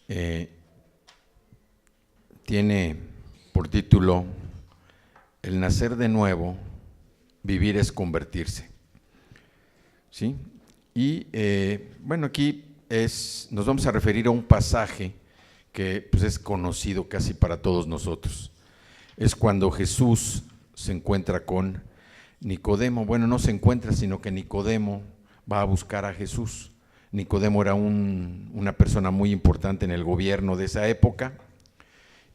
eh, tiene por título El nacer de nuevo, vivir es convertirse. ¿Sí? Y bueno, aquí nos vamos a referir a un pasaje que pues, es conocido casi para todos nosotros. Es cuando Jesús se encuentra con Nicodemo. Bueno, no se encuentra, sino que Nicodemo va a buscar a Jesús. Nicodemo era una persona muy importante en el gobierno de esa época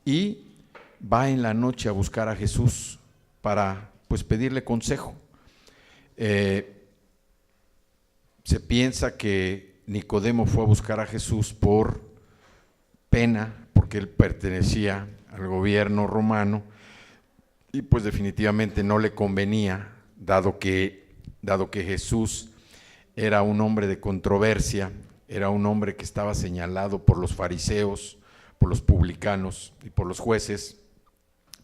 y va en la noche a buscar a Jesús para pues pedirle consejo. Se piensa que Nicodemo fue a buscar a Jesús por pena, porque él pertenecía al gobierno romano y pues definitivamente no le convenía, dado que Jesús era un hombre de controversia, era un hombre que estaba señalado por los fariseos, por los publicanos y por los jueces,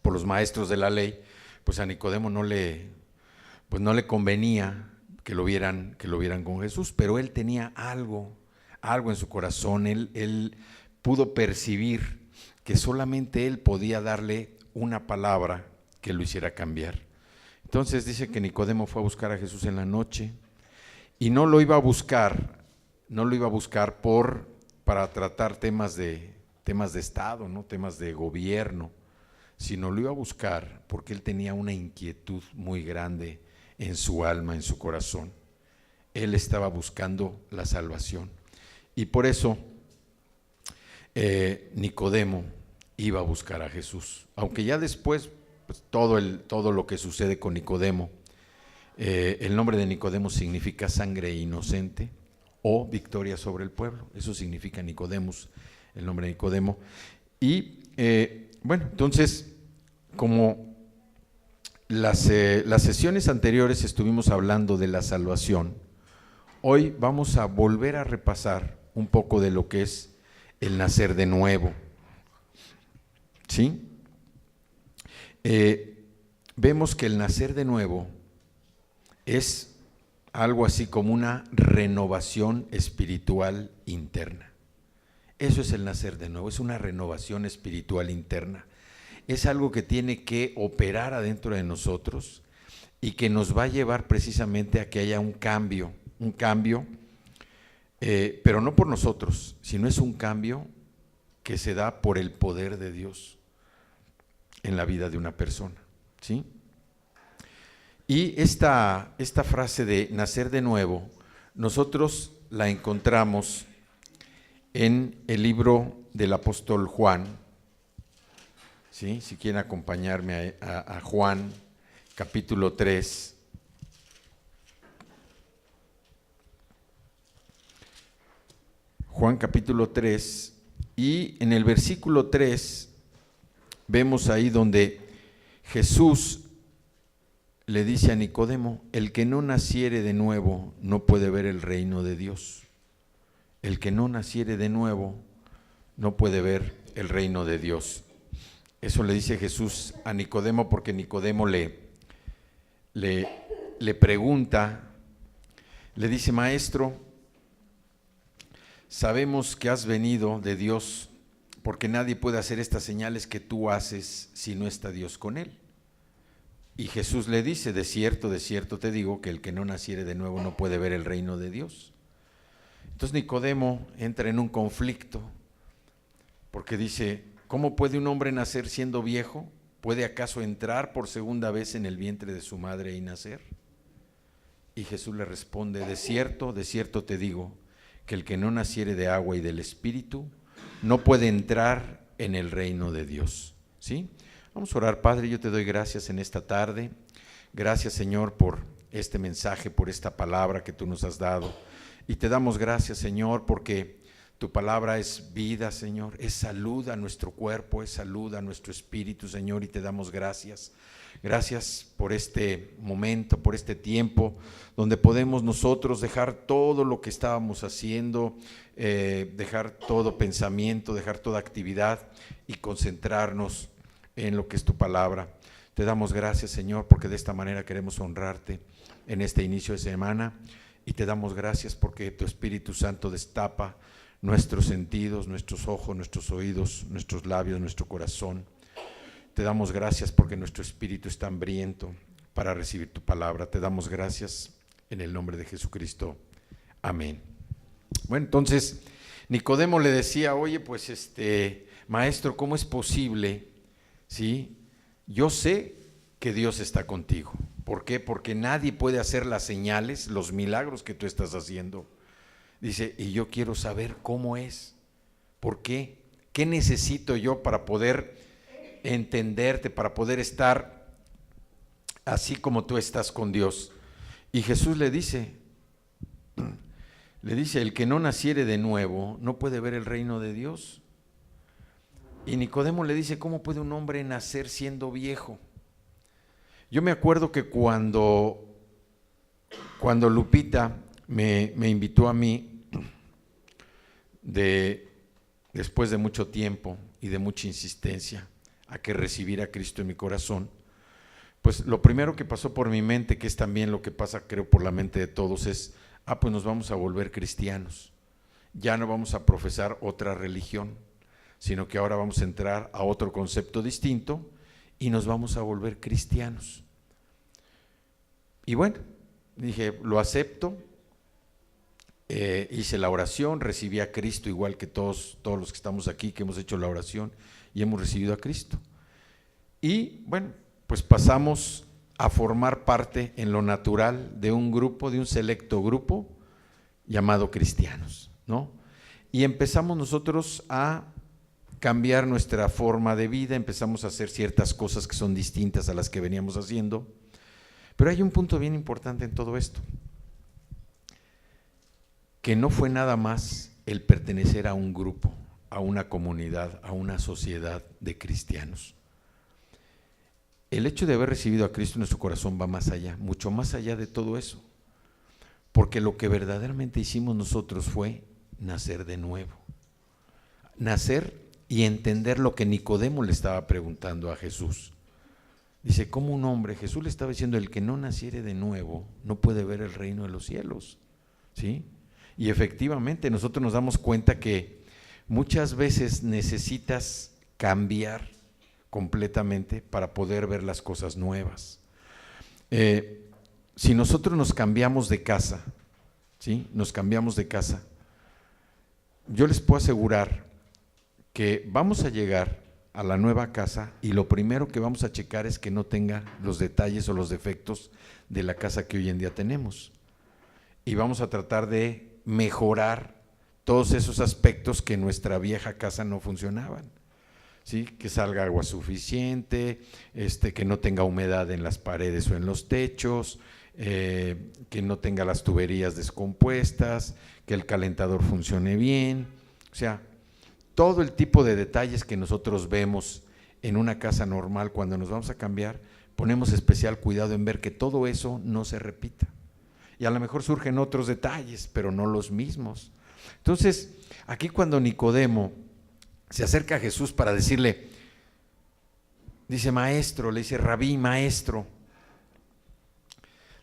por los maestros de la ley. Pues a Nicodemo no le convenía que lo vieran con Jesús, pero él tenía algo en su corazón. Él pudo percibir que solamente él podía darle una palabra que lo hiciera cambiar. Entonces dice que Nicodemo fue a buscar a Jesús en la noche y no lo iba a buscar para tratar temas de Estado, ¿no? Temas de gobierno, sino lo iba a buscar porque él tenía una inquietud muy grande en su alma, en su corazón. Él estaba buscando la salvación y por eso Nicodemo iba a buscar a Jesús, aunque ya después pues, todo lo que sucede con Nicodemo, el nombre de Nicodemo significa sangre inocente o victoria sobre el pueblo. Eso significa Nicodemus, el nombre de Nicodemo. Y bueno, entonces, como las sesiones anteriores estuvimos hablando de la salvación, hoy vamos a volver a repasar un poco de lo que es el nacer de nuevo. ¿Sí? Vemos que el nacer de nuevo es algo así como una renovación espiritual interna. Eso es el nacer de nuevo, es una renovación espiritual interna. Es algo que tiene que operar adentro de nosotros y que nos va a llevar precisamente a que haya un cambio, pero no por nosotros, sino es un cambio que se da por el poder de Dios en la vida de una persona, ¿sí? Y esta frase de nacer de nuevo, nosotros la encontramos en el libro del apóstol Juan, ¿sí? Si quieren acompañarme a Juan, capítulo 3. Juan capítulo 3, y en el versículo 3 vemos ahí donde Jesús le dice a Nicodemo: el que no naciere de nuevo no puede ver el reino de Dios. El que no naciere de nuevo no puede ver el reino de Dios. Eso le dice Jesús a Nicodemo porque Nicodemo le pregunta, le dice: maestro, sabemos que has venido de Dios, porque nadie puede hacer estas señales que tú haces si no está Dios con él. Y Jesús le dice: de cierto te digo que el que no naciere de nuevo no puede ver el reino de Dios. Entonces Nicodemo entra en un conflicto, porque dice: ¿cómo puede un hombre nacer siendo viejo? ¿Puede acaso entrar por segunda vez en el vientre de su madre y nacer? Y Jesús le responde: de cierto te digo que el que no naciere de agua y del Espíritu no puede entrar en el reino de Dios. ¿Sí? Vamos a orar. Padre, yo te doy gracias en esta tarde. Gracias, Señor, por este mensaje, por esta palabra que tú nos has dado. Y te damos gracias, Señor, porque tu palabra es vida, Señor, es salud a nuestro cuerpo, es salud a nuestro espíritu, Señor, y te damos gracias. Gracias por este momento, por este tiempo, donde podemos nosotros dejar todo lo que estábamos haciendo, dejar todo pensamiento, dejar toda actividad y concentrarnos en lo que es tu palabra. Te damos gracias, Señor, porque de esta manera queremos honrarte en este inicio de semana, y te damos gracias porque tu Espíritu Santo destapa nuestros sentidos, nuestros ojos, nuestros oídos, nuestros labios, nuestro corazón. Te damos gracias porque nuestro espíritu está hambriento para recibir tu palabra. Te damos gracias en el nombre de Jesucristo. Amén. Bueno, entonces Nicodemo le decía, oye, pues maestro, ¿cómo es posible? ¿Sí? Yo sé que Dios está contigo. ¿Por qué? Porque nadie puede hacer las señales, los milagros que tú estás haciendo. Dice, y yo quiero saber cómo es. ¿Por qué? ¿Qué necesito yo para poder entenderte, para poder estar así como tú estás con Dios? Y Jesús le dice, el que no naciere de nuevo no puede ver el reino de Dios. Y Nicodemo le dice, ¿cómo puede un hombre nacer siendo viejo? Yo me acuerdo que cuando Lupita me invitó a mí, después de mucho tiempo y de mucha insistencia, a que recibiera a Cristo en mi corazón, pues lo primero que pasó por mi mente, que es también lo que pasa creo por la mente de todos, es, pues nos vamos a volver cristianos, ya no vamos a profesar otra religión, sino que ahora vamos a entrar a otro concepto distinto y nos vamos a volver cristianos. Y bueno, dije, lo acepto, hice la oración, recibí a Cristo igual que todos los que estamos aquí, que hemos hecho la oración y hemos recibido a Cristo. Y bueno, pues pasamos a formar parte en lo natural de un grupo, de un selecto grupo llamado cristianos, ¿no? Y empezamos nosotros a cambiar nuestra forma de vida, empezamos a hacer ciertas cosas que son distintas a las que veníamos haciendo, pero hay un punto bien importante en todo esto, que no fue nada más el pertenecer a un grupo, a una comunidad, a una sociedad de cristianos. El hecho de haber recibido a Cristo en nuestro corazón va más allá, mucho más allá de todo eso, porque lo que verdaderamente hicimos nosotros fue nacer de nuevo, nacer y entender lo que Nicodemo le estaba preguntando a Jesús. Dice, ¿cómo un hombre? Jesús le estaba diciendo, el que no naciere de nuevo no puede ver el reino de los cielos, ¿sí? Y efectivamente nosotros nos damos cuenta que muchas veces necesitas cambiar completamente para poder ver las cosas nuevas. Si nosotros nos cambiamos de casa, ¿sí? Nos cambiamos de casa, yo les puedo asegurar que vamos a llegar a la nueva casa y lo primero que vamos a checar es que no tenga los detalles o los defectos de la casa que hoy en día tenemos. Y vamos a tratar de mejorar todos esos aspectos que en nuestra vieja casa no funcionaban. ¿Sí? Que salga agua suficiente, que no tenga humedad en las paredes o en los techos, que no tenga las tuberías descompuestas, que el calentador funcione bien, o sea, todo el tipo de detalles que nosotros vemos en una casa normal cuando nos vamos a cambiar, ponemos especial cuidado en ver que todo eso no se repita. Y a lo mejor surgen otros detalles, pero no los mismos. Entonces, aquí cuando Nicodemo se acerca a Jesús para decirle, dice maestro, le dice rabí, maestro,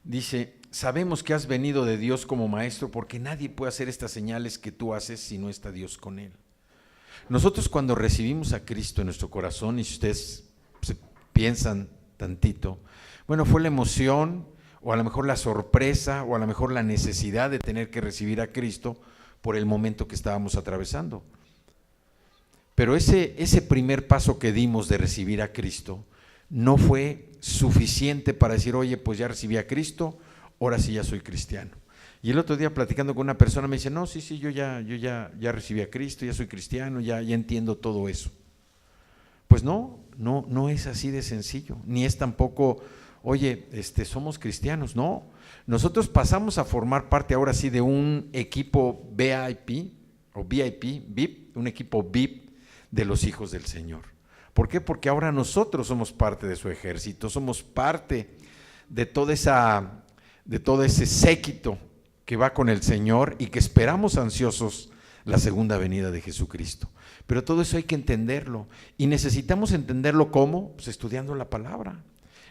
dice, sabemos que has venido de Dios como maestro porque nadie puede hacer estas señales que tú haces si no está Dios con él. Nosotros cuando recibimos a Cristo en nuestro corazón, y si ustedes se piensan tantito, bueno, fue la emoción, o a lo mejor la sorpresa, o a lo mejor la necesidad de tener que recibir a Cristo por el momento que estábamos atravesando. Pero ese primer paso que dimos de recibir a Cristo no fue suficiente para decir, oye, pues ya recibí a Cristo, ahora sí ya soy cristiano. Y el otro día platicando con una persona me dice, no, sí, yo ya recibí a Cristo, ya soy cristiano, ya entiendo todo eso. Pues no es así de sencillo, ni es tampoco, oye, somos cristianos, no. Nosotros pasamos a formar parte ahora sí de un equipo VIP, un equipo VIP de los hijos del Señor. ¿Por qué? Porque ahora nosotros somos parte de su ejército, somos parte de todo ese séquito que va con el Señor y que esperamos ansiosos la segunda venida de Jesucristo. Pero todo eso hay que entenderlo y necesitamos entenderlo ¿cómo? Pues estudiando la palabra.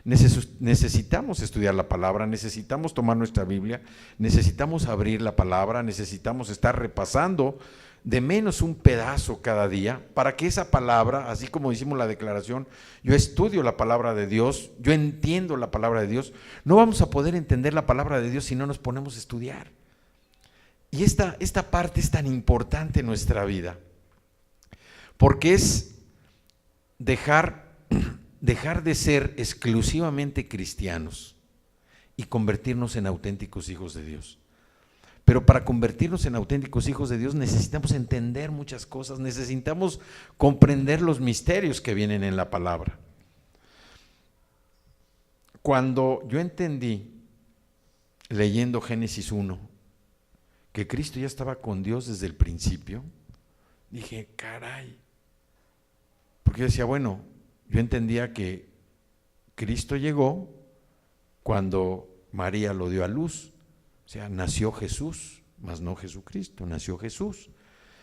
Necesitamos estudiar la palabra, necesitamos tomar nuestra Biblia, necesitamos abrir la palabra, necesitamos estar repasando de menos un pedazo cada día, para que esa palabra, así como hicimos la declaración, yo estudio la palabra de Dios, yo entiendo la palabra de Dios. No vamos a poder entender la palabra de Dios si no nos ponemos a estudiar. Y esta parte es tan importante en nuestra vida, porque es dejar de ser exclusivamente cristianos y convertirnos en auténticos hijos de Dios. Pero para convertirnos en auténticos hijos de Dios necesitamos entender muchas cosas, necesitamos comprender los misterios que vienen en la palabra. Cuando yo entendí, leyendo Génesis 1, que Cristo ya estaba con Dios desde el principio, dije, caray, porque yo decía, bueno, yo entendía que Cristo llegó cuando María lo dio a luz, o sea, nació Jesús, mas no Jesucristo, nació Jesús.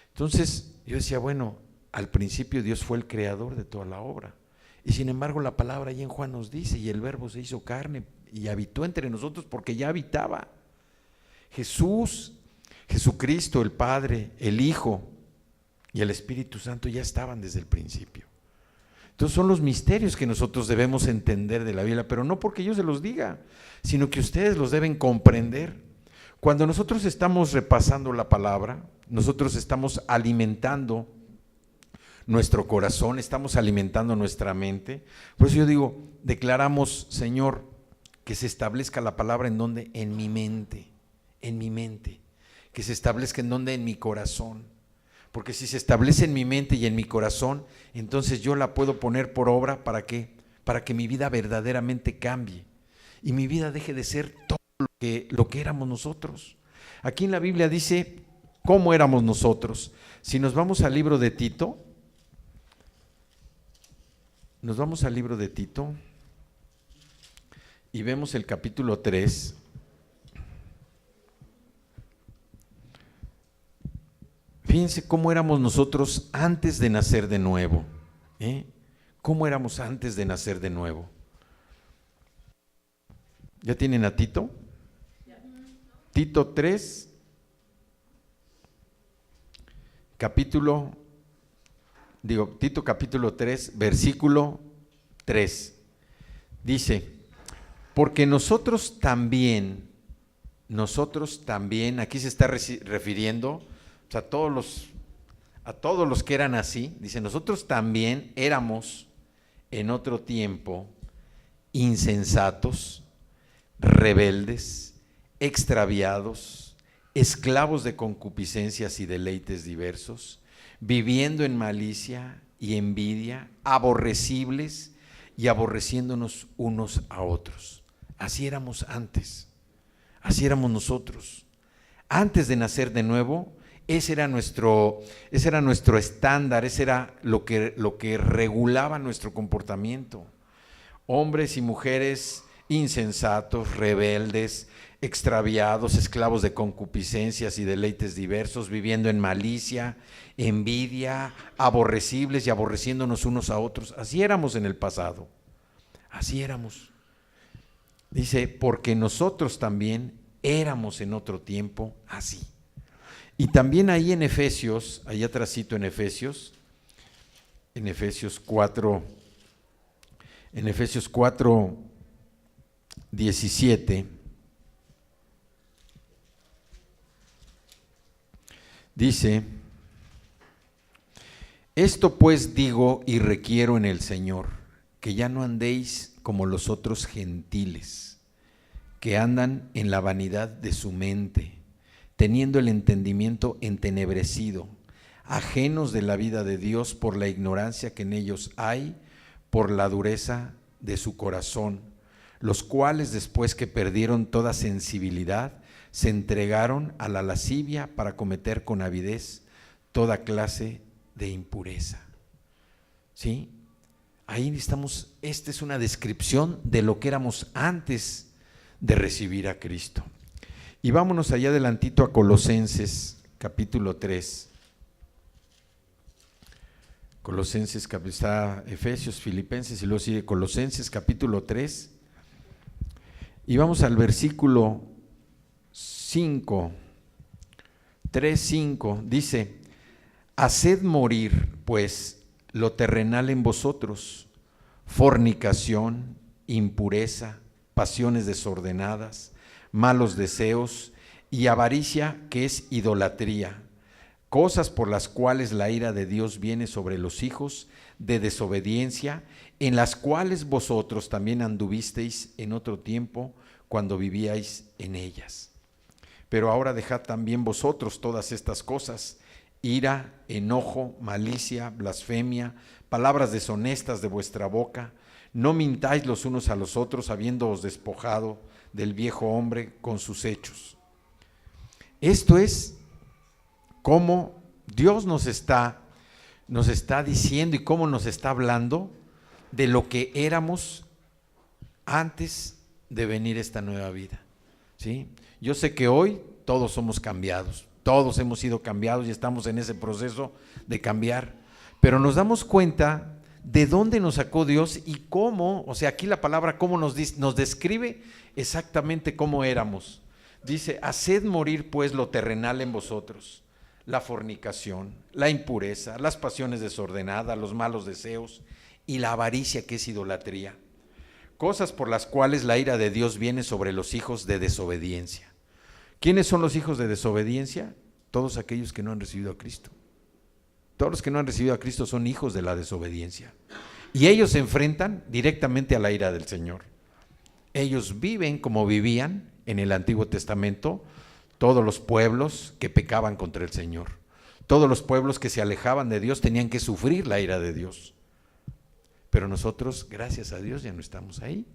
Entonces yo decía, bueno, al principio Dios fue el creador de toda la obra, y sin embargo la palabra ahí en Juan nos dice, y el Verbo se hizo carne y habitó entre nosotros, porque ya habitaba. Jesucristo, el Padre, el Hijo y el Espíritu Santo ya estaban desde el principio. Entonces son los misterios que nosotros debemos entender de la Biblia, pero no porque yo se los diga, sino que ustedes los deben comprender. Cuando nosotros estamos repasando la palabra, nosotros estamos alimentando nuestro corazón, estamos alimentando nuestra mente. Por eso yo digo, declaramos, Señor, que se establezca la palabra en donde, en mi mente, que se establezca en donde, en mi corazón. Porque si se establece en mi mente y en mi corazón, entonces yo la puedo poner por obra. ¿Para qué? Para que mi vida verdaderamente cambie y mi vida deje de ser todo lo que éramos nosotros. Aquí en la Biblia dice cómo éramos nosotros. Si nos vamos al libro de Tito, y vemos el capítulo 3, fíjense cómo éramos nosotros antes de nacer de nuevo. ¿Cómo éramos antes de nacer de nuevo? ¿Ya tienen a Tito? Tito 3, Tito capítulo 3, versículo 3. Dice, porque nosotros también, aquí se está refiriendo a todos los que eran así, dice, nosotros también éramos en otro tiempo insensatos, rebeldes, extraviados, esclavos de concupiscencias y deleites diversos, viviendo en malicia y envidia, aborrecibles y aborreciéndonos unos a otros. Así éramos antes, así éramos nosotros. Antes de nacer de nuevo, ese era nuestro estándar, ese era lo que regulaba nuestro comportamiento. Hombres y mujeres insensatos, rebeldes, extraviados, esclavos de concupiscencias y deleites diversos, viviendo en malicia, envidia, aborrecibles y aborreciéndonos unos a otros. Así éramos en el pasado, así éramos. Dice, porque nosotros también éramos en otro tiempo así. Y también ahí en Efesios, allá atrásito en Efesios 4, 17, dice, esto pues digo y requiero en el Señor, que ya no andéis como los otros gentiles, que andan en la vanidad de su mente, teniendo el entendimiento entenebrecido, ajenos de la vida de Dios por la ignorancia que en ellos hay, por la dureza de su corazón, los cuales después que perdieron toda sensibilidad, se entregaron a la lascivia para cometer con avidez toda clase de impureza. ¿Sí? Ahí estamos, esta es una descripción de lo que éramos antes de recibir a Cristo. Y vámonos allá adelantito a Colosenses capítulo 3. Colosenses, está Efesios, Filipenses y luego sigue Colosenses capítulo 3. Y vamos al versículo 5, 3:5, dice, haced morir, pues, lo terrenal en vosotros: fornicación, impureza, pasiones desordenadas, malos deseos y avaricia, que es idolatría, cosas por las cuales la ira de Dios viene sobre los hijos de desobediencia, en las cuales vosotros también anduvisteis en otro tiempo cuando vivíais en ellas. Pero ahora dejad también vosotros todas estas cosas: ira, enojo, malicia, blasfemia, palabras deshonestas de vuestra boca. No mintáis los unos a los otros, habiéndoos despojado del viejo hombre con sus hechos. Esto es cómo Dios nos está diciendo y cómo nos está hablando de lo que éramos antes de venir esta nueva vida, ¿sí? Yo sé que hoy todos somos cambiados, todos hemos sido cambiados y estamos en ese proceso de cambiar, pero nos damos cuenta de dónde nos sacó Dios y cómo, o sea, aquí la palabra cómo nos describe exactamente cómo éramos. Dice: haced morir pues lo terrenal en vosotros: la fornicación, la impureza, las pasiones desordenadas, los malos deseos y la avaricia, que es idolatría, cosas por las cuales la ira de Dios viene sobre los hijos de desobediencia. ¿Quiénes son los hijos de desobediencia? Todos aquellos que no han recibido a Cristo. Todos los que no han recibido a Cristo son hijos de la desobediencia. Y ellos se enfrentan directamente a la ira del Señor. Ellos viven como vivían en el Antiguo Testamento todos los pueblos que pecaban contra el Señor. Todos los pueblos que se alejaban de Dios tenían que sufrir la ira de Dios. Pero nosotros, gracias a Dios, ya no estamos ahí.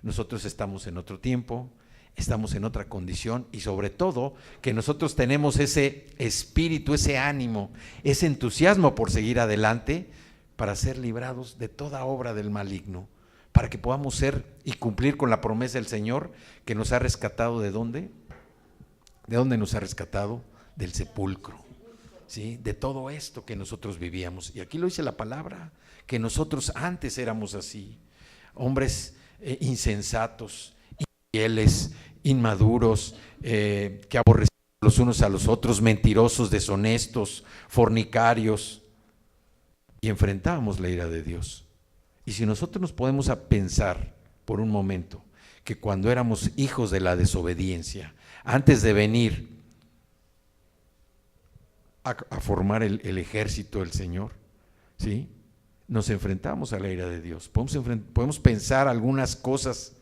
Nosotros estamos en otro tiempo, estamos en otra condición, y sobre todo que nosotros tenemos ese espíritu, ese ánimo, ese entusiasmo por seguir adelante para ser librados de toda obra del maligno, para que podamos ser y cumplir con la promesa del Señor, que nos ha rescatado. ¿De dónde? ¿De dónde nos ha rescatado? Del sepulcro, ¿sí? De todo esto que nosotros vivíamos. Y aquí lo dice la palabra, que nosotros antes éramos así, hombres insensatos, infieles, inmaduros, que aborrecían los unos a los otros, mentirosos, deshonestos, fornicarios, y enfrentábamos la ira de Dios. Y si nosotros nos podemos a pensar por un momento que cuando éramos hijos de la desobediencia, antes de venir a formar el ejército del Señor, ¿sí?, nos enfrentamos a la ira de Dios. Podemos pensar algunas cosas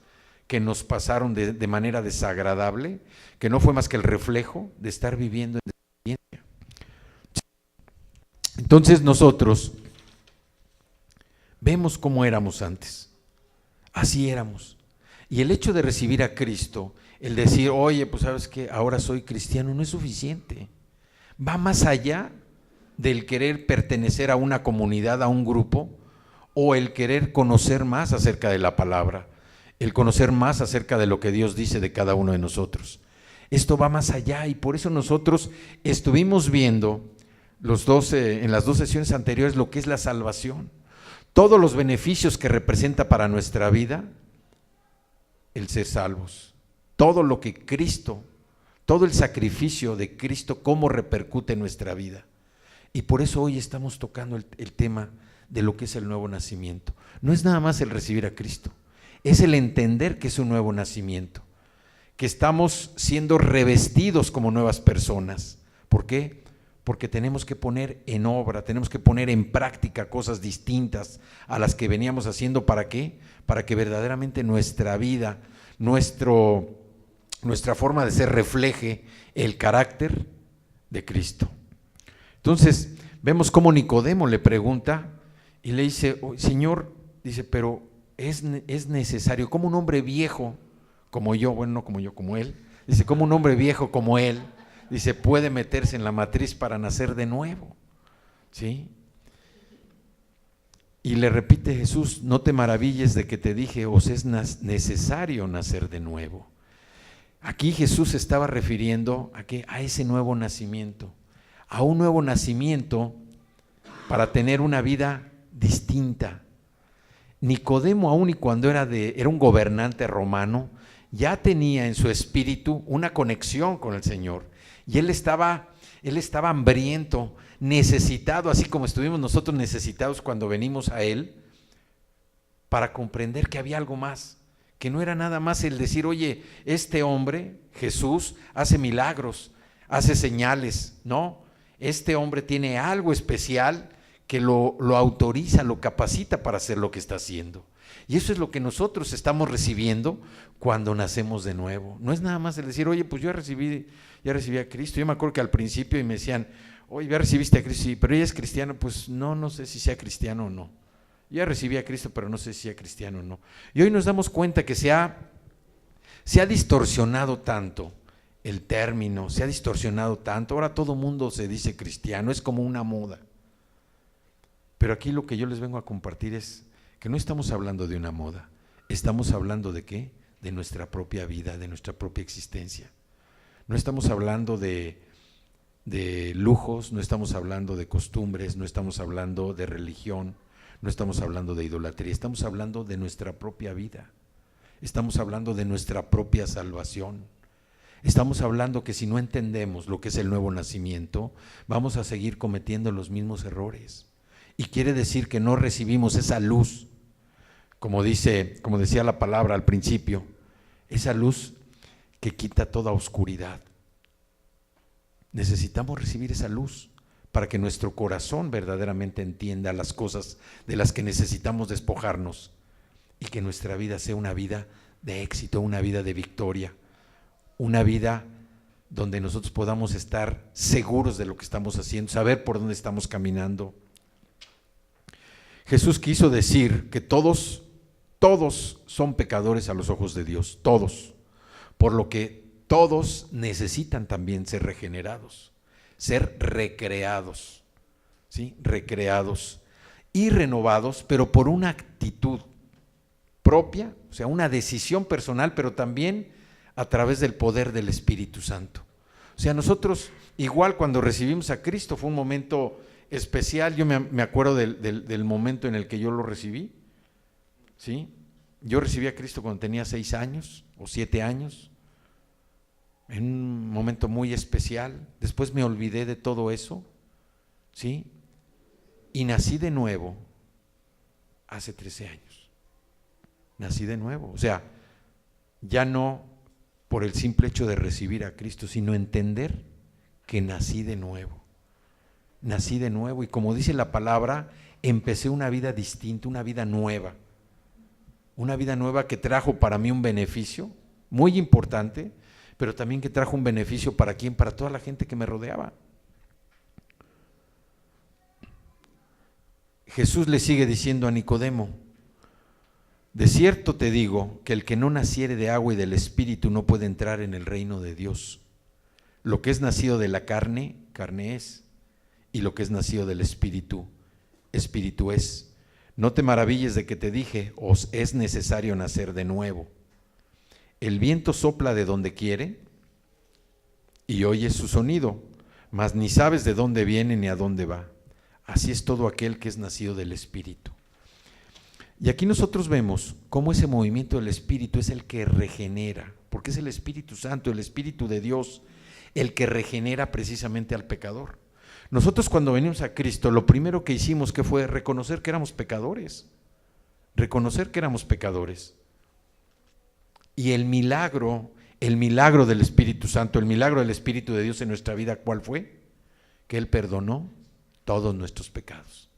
que nos pasaron de manera desagradable, que no fue más que el reflejo de estar viviendo en desobediencia. Entonces nosotros vemos cómo éramos antes, así éramos. Y el hecho de recibir a Cristo, el decir, oye, pues sabes que ahora soy cristiano, no es suficiente. Va más allá del querer pertenecer a una comunidad, a un grupo, o el querer conocer más acerca de la palabra, el conocer más acerca de lo que Dios dice de cada uno de nosotros. Esto va más allá, y por eso nosotros estuvimos viendo en las 2 sesiones anteriores lo que es la salvación, todos los beneficios que representa para nuestra vida el ser salvos, todo lo que Cristo, todo el sacrificio de Cristo, cómo repercute en nuestra vida. Y por eso hoy estamos tocando el tema de lo que es el nuevo nacimiento. No es nada más el recibir a Cristo, es el entender que es un nuevo nacimiento, que estamos siendo revestidos como nuevas personas. ¿Por qué? Porque tenemos que poner en obra, tenemos que poner en práctica cosas distintas a las que veníamos haciendo. ¿Para qué? Para que verdaderamente nuestra vida, nuestra forma de ser refleje el carácter de Cristo. Entonces, vemos cómo Nicodemo le pregunta y le dice, Señor, dice, pero es necesario, como un hombre viejo como yo, bueno, no como yo, como él, dice, como un hombre viejo como él, dice, puede meterse en la matriz para nacer de nuevo, ¿sí? Y le repite Jesús, no te maravilles de que te dije, os es necesario nacer de nuevo. Aquí Jesús se estaba refiriendo a ¿qué? A ese nuevo nacimiento, a un nuevo nacimiento para tener una vida distinta. Nicodemo, aun y cuando era un gobernante romano, ya tenía en su espíritu una conexión con el Señor, y él estaba Él estaba hambriento, necesitado, así como estuvimos nosotros necesitados cuando venimos a Él, para comprender que había algo más, que no era nada más el decir, oye, este hombre, Jesús, hace milagros, hace señales. No, este hombre tiene algo especial que lo autoriza, lo capacita para hacer lo que está haciendo. Y eso es lo que nosotros estamos recibiendo cuando nacemos de nuevo. No es nada más el decir, oye, pues yo ya recibí a Cristo. Yo me acuerdo que al principio y me decían, oye, ya recibiste a Cristo, sí, pero ella es cristiano. Pues no sé si sea cristiano o no. Ya recibí a Cristo, pero no sé si sea cristiano o no. Y hoy nos damos cuenta que se ha distorsionado tanto el término, se ha distorsionado tanto. Ahora todo mundo se dice cristiano, es como una moda. Pero aquí lo que yo les vengo a compartir es que no estamos hablando de una moda, estamos hablando de ¿qué? De nuestra propia vida, de nuestra propia existencia. No estamos hablando de lujos, no estamos hablando de costumbres, no estamos hablando de religión, no estamos hablando de idolatría, estamos hablando de nuestra propia vida, estamos hablando de nuestra propia salvación. Estamos hablando que si no entendemos lo que es el nuevo nacimiento, vamos a seguir cometiendo los mismos errores. Y quiere decir que no recibimos esa luz, como decía la palabra al principio, esa luz que quita toda oscuridad. Necesitamos recibir esa luz para que nuestro corazón verdaderamente entienda las cosas de las que necesitamos despojarnos y que nuestra vida sea una vida de éxito, una vida de victoria, una vida donde nosotros podamos estar seguros de lo que estamos haciendo, saber por dónde estamos caminando. Jesús quiso decir que todos son pecadores a los ojos de Dios, todos, por lo que todos necesitan también ser regenerados, ser recreados, ¿sí? Recreados y renovados, pero por una actitud propia, o sea, una decisión personal, pero también a través del poder del Espíritu Santo. O sea, nosotros, igual cuando recibimos a Cristo, fue un momento especial. Yo me acuerdo del momento en el que yo lo recibí, ¿sí? Yo recibí a Cristo cuando tenía 6 años o 7 años, en un momento muy especial. Después me olvidé de todo eso, ¿sí? Y nací de nuevo hace 13 años. Nací de nuevo, o sea, ya no por el simple hecho de recibir a Cristo, sino entender que nací de nuevo. Nací de nuevo y como dice la palabra, empecé una vida distinta, una vida nueva que trajo para mí un beneficio muy importante, pero también que trajo un beneficio ¿para quién? Para toda la gente que me rodeaba. Jesús le sigue diciendo a Nicodemo, de cierto te digo que el que no naciere de agua y del Espíritu no puede entrar en el reino de Dios. Lo que es nacido de la carne, carne es, y lo que es nacido del Espíritu, Espíritu es. No te maravilles de que te dije, os es necesario nacer de nuevo. El viento sopla de donde quiere y oyes su sonido, mas ni sabes de dónde viene ni a dónde va. Así es todo aquel que es nacido del Espíritu. Y aquí nosotros vemos cómo ese movimiento del Espíritu es el que regenera, porque es el Espíritu Santo, el Espíritu de Dios, el que regenera precisamente al pecador. Nosotros cuando venimos a Cristo, lo primero que hicimos que fue reconocer que éramos pecadores, Y el milagro del Espíritu Santo, el milagro del Espíritu de Dios en nuestra vida, ¿cuál fue? Que Él perdonó todos nuestros pecados.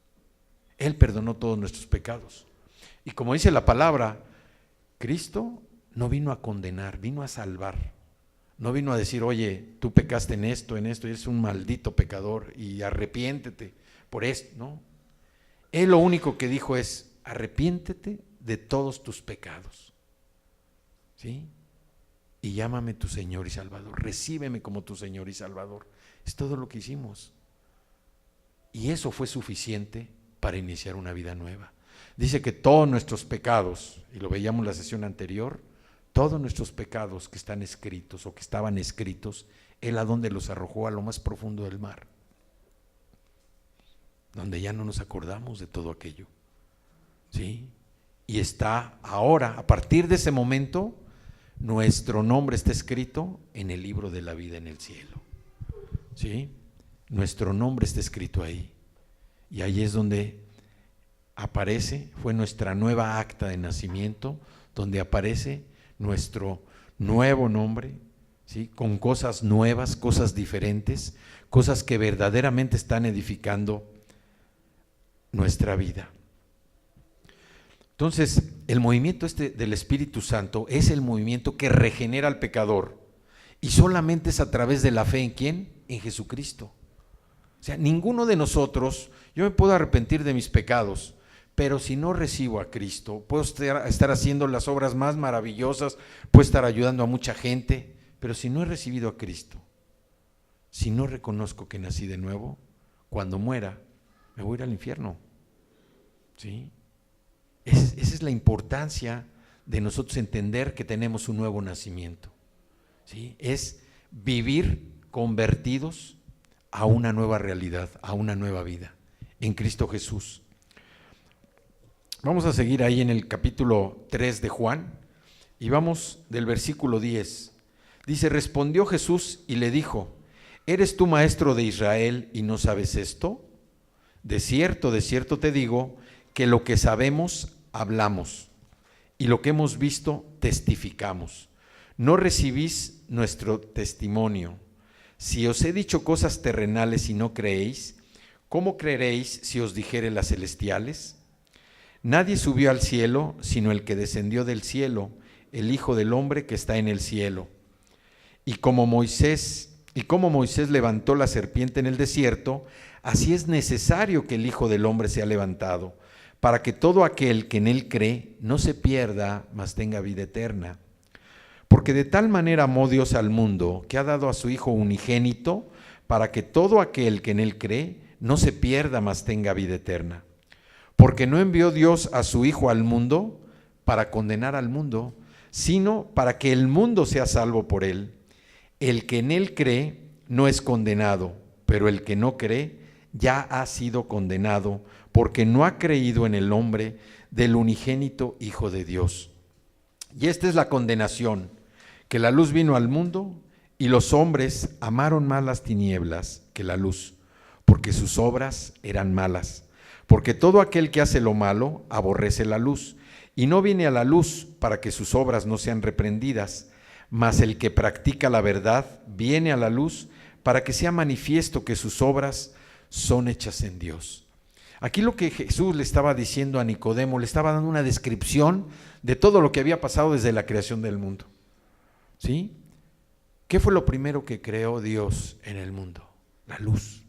Él perdonó todos nuestros pecados. Y como dice la palabra, Cristo no vino a condenar, vino a salvar. No vino a decir, oye, tú pecaste en esto, y eres un maldito pecador y arrepiéntete por esto, ¿no? Él lo único que dijo es, arrepiéntete de todos tus pecados, ¿sí? Y llámame tu Señor y Salvador, recíbeme como tu Señor y Salvador. Es todo lo que hicimos. Y eso fue suficiente para iniciar una vida nueva. Dice que todos nuestros pecados, y lo veíamos en la sesión anterior, todos nuestros pecados que están escritos o que estaban escritos, Él a donde los arrojó, a lo más profundo del mar, donde ya no nos acordamos de todo aquello, ¿sí? Y está ahora, a partir de ese momento, nuestro nombre está escrito en el libro de la vida en el cielo, ¿sí? nuestro nombre está escrito ahí. Y ahí es donde aparece, fue nuestra nueva acta de nacimiento, donde aparece nuestro nuevo nombre, ¿sí? Con cosas nuevas, cosas diferentes, cosas que verdaderamente están edificando nuestra vida. Entonces, el movimiento del Espíritu Santo es el movimiento que regenera al pecador, y solamente es a través de la fe ¿en quién? En Jesucristo. O sea, ninguno de nosotros, yo me puedo arrepentir de mis pecados, pero si no recibo a Cristo, puedo estar haciendo las obras más maravillosas, puedo estar ayudando a mucha gente, pero si no he recibido a Cristo, si no reconozco que nací de nuevo, cuando muera, me voy a ir al infierno. ¿Sí? Esa es la importancia de nosotros entender que tenemos un nuevo nacimiento. ¿Sí? Es vivir convertidos a una nueva realidad, a una nueva vida en Cristo Jesús. Vamos a seguir ahí en el capítulo 3 de Juan y vamos del versículo 10. Dice: respondió Jesús y le dijo: ¿eres tú maestro de Israel y no sabes esto? De cierto te digo que lo que sabemos hablamos y lo que hemos visto testificamos. No recibís nuestro testimonio. Si os he dicho cosas terrenales y no creéis, ¿cómo creeréis si os dijere las celestiales? Nadie subió al cielo sino el que descendió del cielo, el Hijo del Hombre que está en el cielo. Y como Moisés levantó la serpiente en el desierto, así es necesario que el Hijo del Hombre sea levantado, para que todo aquel que en él cree no se pierda, mas tenga vida eterna. Porque de tal manera amó Dios al mundo, que ha dado a su Hijo unigénito, para que todo aquel que en él cree no se pierda, mas tenga vida eterna. Porque no envió Dios a su Hijo al mundo para condenar al mundo, sino para que el mundo sea salvo por él. El que en él cree no es condenado, pero el que no cree ya ha sido condenado, porque no ha creído en el nombre del unigénito Hijo de Dios. Y esta es la condenación, que la luz vino al mundo, y los hombres amaron más las tinieblas que la luz, porque sus obras eran malas. Porque todo aquel que hace lo malo aborrece la luz, y no viene a la luz para que sus obras no sean reprendidas, mas el que practica la verdad viene a la luz para que sea manifiesto que sus obras son hechas en Dios. Aquí lo que Jesús le estaba diciendo a Nicodemo, le estaba dando una descripción de todo lo que había pasado desde la creación del mundo. ¿Sí? ¿Qué fue lo primero que creó Dios en el mundo? La luz.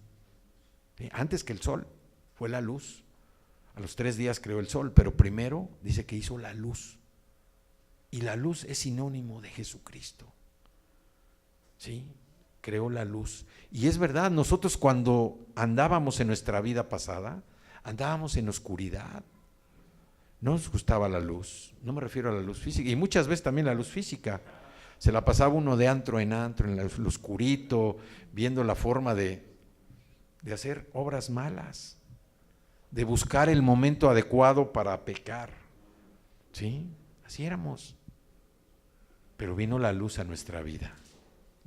¿Sí? Antes que el sol, fue la luz. A los 3 días creó el sol, pero primero dice que hizo la luz. Y la luz es sinónimo de Jesucristo. ¿Sí? Creó la luz. Y es verdad, nosotros cuando andábamos en nuestra vida pasada, andábamos en oscuridad. No nos gustaba la luz. No me refiero a la luz física. Y muchas veces también la luz física. Se la pasaba uno de antro en lo oscurito, viendo la forma de hacer obras malas, de buscar el momento adecuado para pecar. ¿Sí? Así éramos. Pero vino la luz a nuestra vida.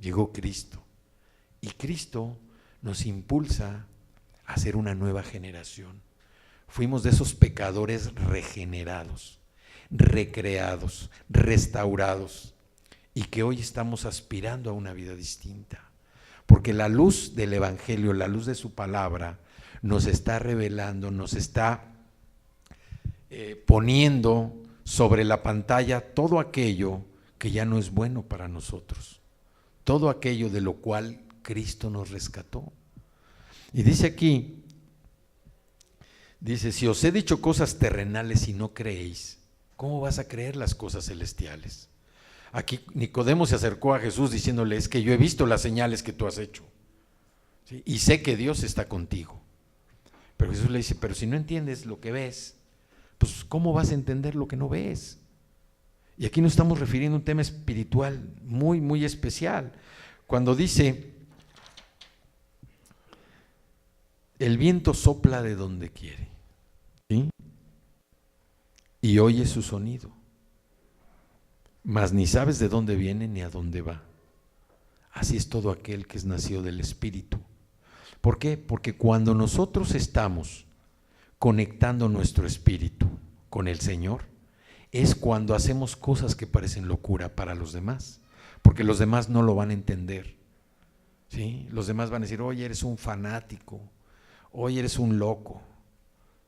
Llegó Cristo. Y Cristo nos impulsa a ser una nueva generación. Fuimos de esos pecadores regenerados, recreados, restaurados, y que hoy estamos aspirando a una vida distinta. Porque la luz del Evangelio, la luz de su palabra, nos está revelando, nos está poniendo sobre la pantalla todo aquello que ya no es bueno para nosotros, todo aquello de lo cual Cristo nos rescató. Y dice aquí, dice: si os he dicho cosas terrenales y no creéis, ¿cómo vas a creer las cosas celestiales? Aquí Nicodemo se acercó a Jesús diciéndole: es que yo he visto las señales que tú has hecho, ¿sí? Y sé que Dios está contigo. Pero Jesús le dice: pero si no entiendes lo que ves, pues ¿cómo vas a entender lo que no ves? Y aquí nos estamos refiriendo a un tema espiritual muy, muy especial. Cuando dice: el viento sopla de donde quiere, ¿sí? Y oye su sonido, mas ni sabes de dónde viene ni a dónde va. Así es todo aquel que es nacido del Espíritu. ¿Por qué? Porque cuando nosotros estamos conectando nuestro espíritu con el Señor, es cuando hacemos cosas que parecen locura para los demás, porque los demás no lo van a entender, ¿sí? Los demás van a decir, oye, eres un fanático, oye, eres un loco,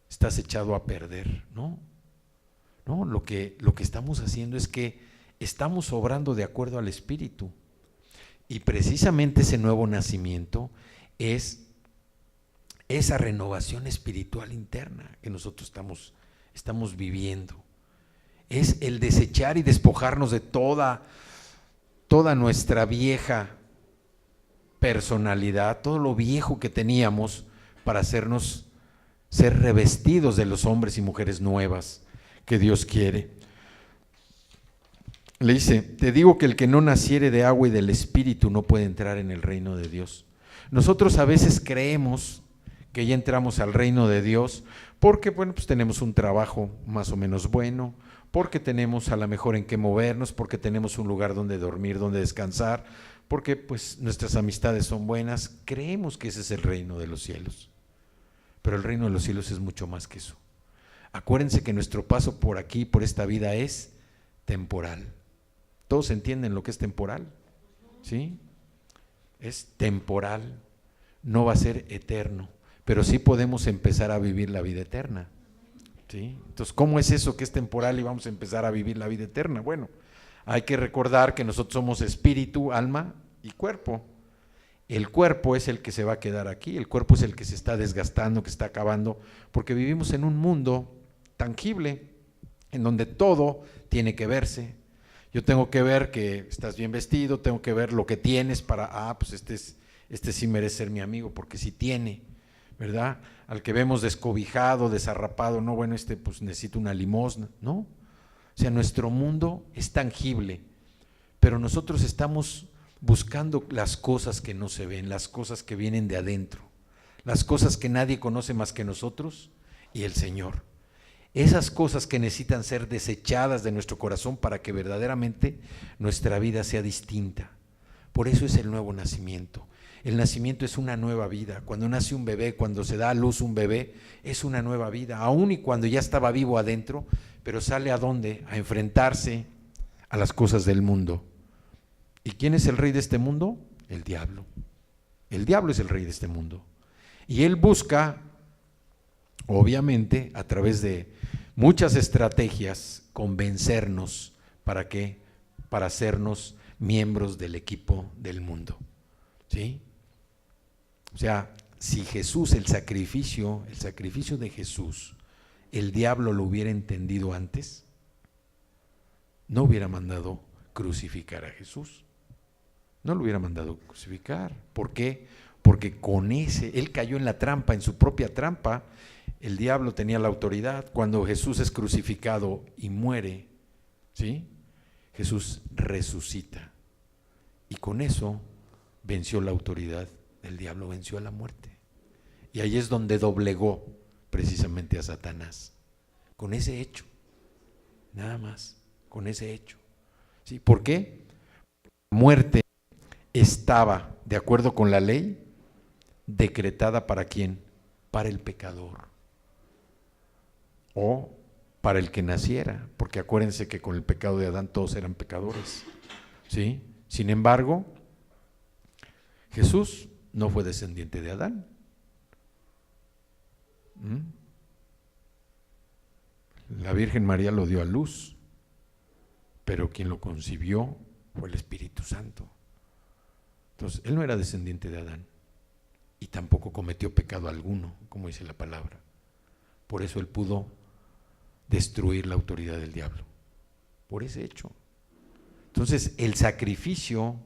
estás echado a perder, ¿no? No, lo que estamos haciendo es que estamos obrando de acuerdo al Espíritu, y precisamente ese nuevo nacimiento es esa renovación espiritual interna que nosotros estamos viviendo. Es el desechar y despojarnos de toda nuestra vieja personalidad, todo lo viejo que teníamos, para ser revestidos de los hombres y mujeres nuevas que Dios quiere. Le dice, te digo que el que no naciere de agua y del Espíritu no puede entrar en el reino de Dios. Nosotros a veces creemos que ya entramos al reino de Dios porque, bueno, pues tenemos un trabajo más o menos bueno, porque tenemos a lo mejor en qué movernos, porque tenemos un lugar donde dormir, donde descansar, porque pues nuestras amistades son buenas. Creemos que ese es el reino de los cielos, pero el reino de los cielos es mucho más que eso. Acuérdense que nuestro paso por aquí, por esta vida, es temporal. ¿Todos entienden lo que es temporal? ¿Sí? Es temporal, no va a ser eterno, pero sí podemos empezar a vivir la vida eterna, ¿sí? Entonces, ¿cómo es eso que es temporal y vamos a empezar a vivir la vida eterna? Bueno, hay que recordar que nosotros somos espíritu, alma y cuerpo. El cuerpo es el que se va a quedar aquí, el cuerpo es el que se está desgastando, que está acabando, porque vivimos en un mundo tangible, en donde todo tiene que verse. Yo tengo que ver que estás bien vestido, tengo que ver lo que tienes para, pues este sí merece ser mi amigo, porque sí tiene, ¿verdad? Al que vemos descobijado, desarrapado, no, bueno, pues necesita una limosna, ¿no? O sea, nuestro mundo es tangible, pero nosotros estamos buscando las cosas que no se ven, las cosas que vienen de adentro, las cosas que nadie conoce más que nosotros y el Señor. Esas cosas que necesitan ser desechadas de nuestro corazón para que verdaderamente nuestra vida sea distinta. Por eso es el nuevo nacimiento. El nacimiento es una nueva vida. Cuando nace un bebé, cuando se da a luz un bebé, es una nueva vida, aun y cuando ya estaba vivo adentro, pero sale ¿a dónde? A enfrentarse a las cosas del mundo. ¿Y quién es el rey de este mundo? El diablo. El diablo es el rey de este mundo. Y él busca, obviamente, a través de muchas estrategias, convencernos. ¿Para qué? Para hacernos miembros del equipo del mundo, ¿sí? O sea, si Jesús, el sacrificio de Jesús, el diablo lo hubiera entendido antes, no hubiera mandado crucificar a Jesús. No lo hubiera mandado crucificar. ¿Por qué? Porque con él cayó en la trampa, en su propia trampa. El diablo tenía la autoridad. Cuando Jesús es crucificado y muere, ¿sí? Jesús resucita. Y con eso venció la autoridad del diablo, venció a la muerte. Y ahí es donde doblegó precisamente a Satanás. Con ese hecho, nada más, con ese hecho. ¿Sí? ¿Por qué? La muerte estaba, de acuerdo con la ley, decretada ¿para quién? Para el pecador o para el que naciera, porque acuérdense que con el pecado de Adán todos eran pecadores, ¿sí? Sin embargo, Jesús no fue descendiente de Adán. La Virgen María lo dio a luz, pero quien lo concibió fue el Espíritu Santo. Entonces, él no era descendiente de Adán y tampoco cometió pecado alguno, como dice la palabra. Por eso él pudo destruir la autoridad del diablo, por ese hecho. Entonces, el sacrificio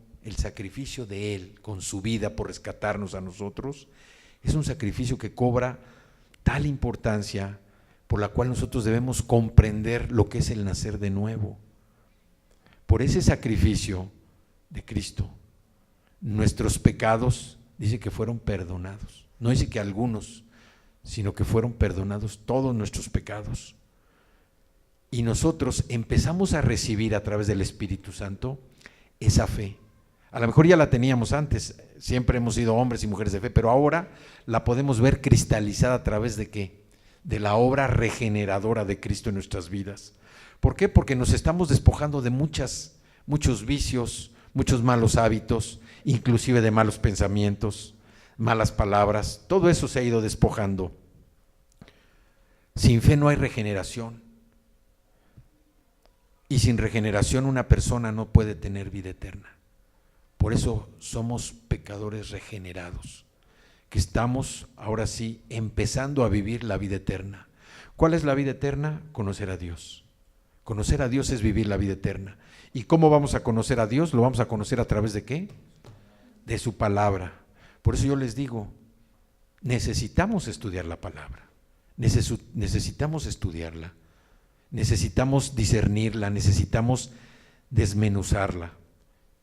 de él con su vida por rescatarnos a nosotros, es un sacrificio que cobra tal importancia, por la cual nosotros debemos comprender lo que es el nacer de nuevo. Por ese sacrificio de Cristo, nuestros pecados, dice que fueron perdonados. No dice que algunos, sino que fueron perdonados todos nuestros pecados. Y nosotros empezamos a recibir a través del Espíritu Santo esa fe. A lo mejor ya la teníamos antes, siempre hemos sido hombres y mujeres de fe, pero ahora la podemos ver cristalizada a través de ¿qué? De la obra regeneradora de Cristo en nuestras vidas. ¿Por qué? Porque nos estamos despojando de muchos vicios, muchos malos hábitos, inclusive de malos pensamientos, malas palabras, todo eso se ha ido despojando. Sin fe no hay regeneración. Y sin regeneración una persona no puede tener vida eterna. Por eso somos pecadores regenerados, que estamos ahora sí empezando a vivir la vida eterna. ¿Cuál es la vida eterna? Conocer a Dios. Conocer a Dios es vivir la vida eterna. ¿Y cómo vamos a conocer a Dios? Lo vamos a conocer a través de ¿qué? De su palabra. Por eso yo les digo, necesitamos estudiar la palabra, necesitamos estudiarla, necesitamos discernirla, necesitamos desmenuzarla.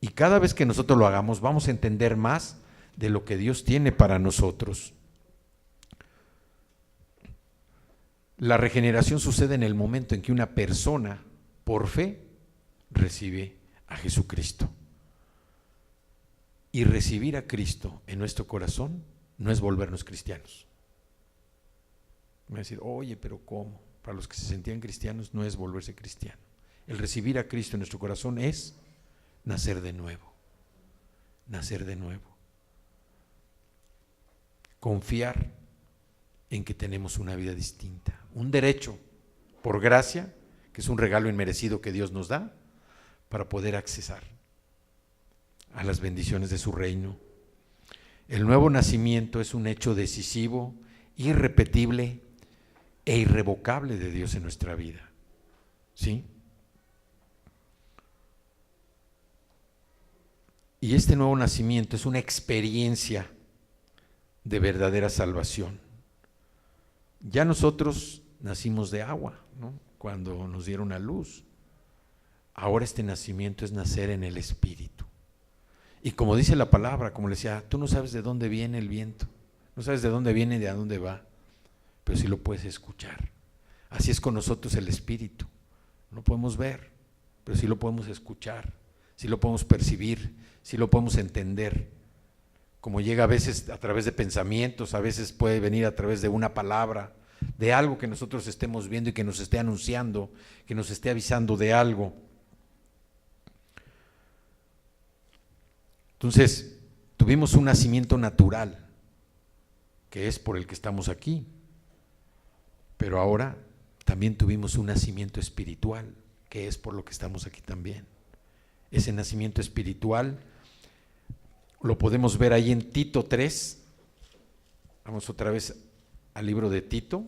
Y cada vez que nosotros lo hagamos, vamos a entender más de lo que Dios tiene para nosotros. La regeneración sucede en el momento en que una persona, por fe, recibe a Jesucristo. Y recibir a Cristo en nuestro corazón no es volvernos cristianos. Me va a decir, oye, pero ¿cómo? Para los que se sentían cristianos no es volverse cristiano. El recibir a Cristo en nuestro corazón es nacer de nuevo. Nacer de nuevo. Confiar en que tenemos una vida distinta. Un derecho por gracia, que es un regalo inmerecido que Dios nos da, para poder accesar a las bendiciones de su reino. El nuevo nacimiento es un hecho decisivo, irrepetible e irrevocable de Dios en nuestra vida. ¿Sí? Y este nuevo nacimiento es una experiencia de verdadera salvación. Ya nosotros nacimos de agua, ¿no? Cuando nos dieron a luz. Ahora este nacimiento es nacer en el Espíritu. Y como dice la palabra, como le decía, tú no sabes de dónde viene el viento, no sabes de dónde viene y de a dónde va, pero sí lo puedes escuchar. Así es con nosotros el Espíritu. No podemos ver, pero sí lo podemos escuchar, sí lo podemos percibir, sí lo podemos entender. Como llega a veces a través de pensamientos, a veces puede venir a través de una palabra, de algo que nosotros estemos viendo y que nos esté anunciando, que nos esté avisando de algo. Entonces, tuvimos un nacimiento natural, que es por el que estamos aquí, pero ahora también tuvimos un nacimiento espiritual, que es por lo que estamos aquí también. Ese nacimiento espiritual lo podemos ver ahí en Tito 3. Vamos otra vez al libro de Tito.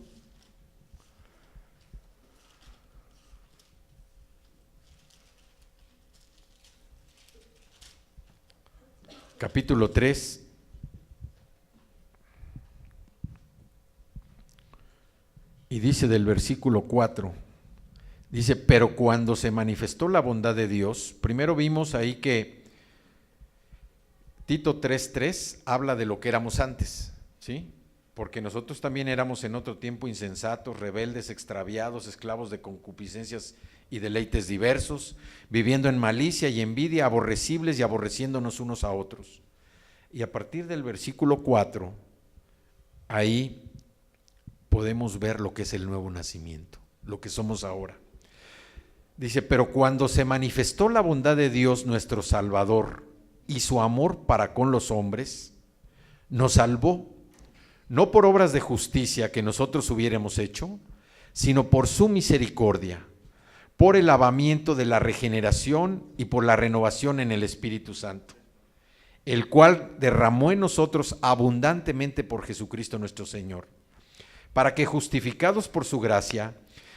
Capítulo 3. Y dice del versículo 4, dice, pero cuando se manifestó la bondad de Dios, primero vimos ahí que Tito 3:3 habla de lo que éramos antes, ¿sí? Porque nosotros también éramos en otro tiempo insensatos, rebeldes, extraviados, esclavos de concupiscencias y deleites diversos, viviendo en malicia y envidia, aborrecibles y aborreciéndonos unos a otros. Y a partir del versículo 4, ahí podemos ver lo que es el nuevo nacimiento, lo que somos ahora. Dice, pero cuando se manifestó la bondad de Dios nuestro Salvador y su amor para con los hombres, nos salvó, no por obras de justicia que nosotros hubiéramos hecho, sino por su misericordia, por el lavamiento de la regeneración y por la renovación en el Espíritu Santo, el cual derramó en nosotros abundantemente por Jesucristo nuestro Señor, para que justificados por su gracia,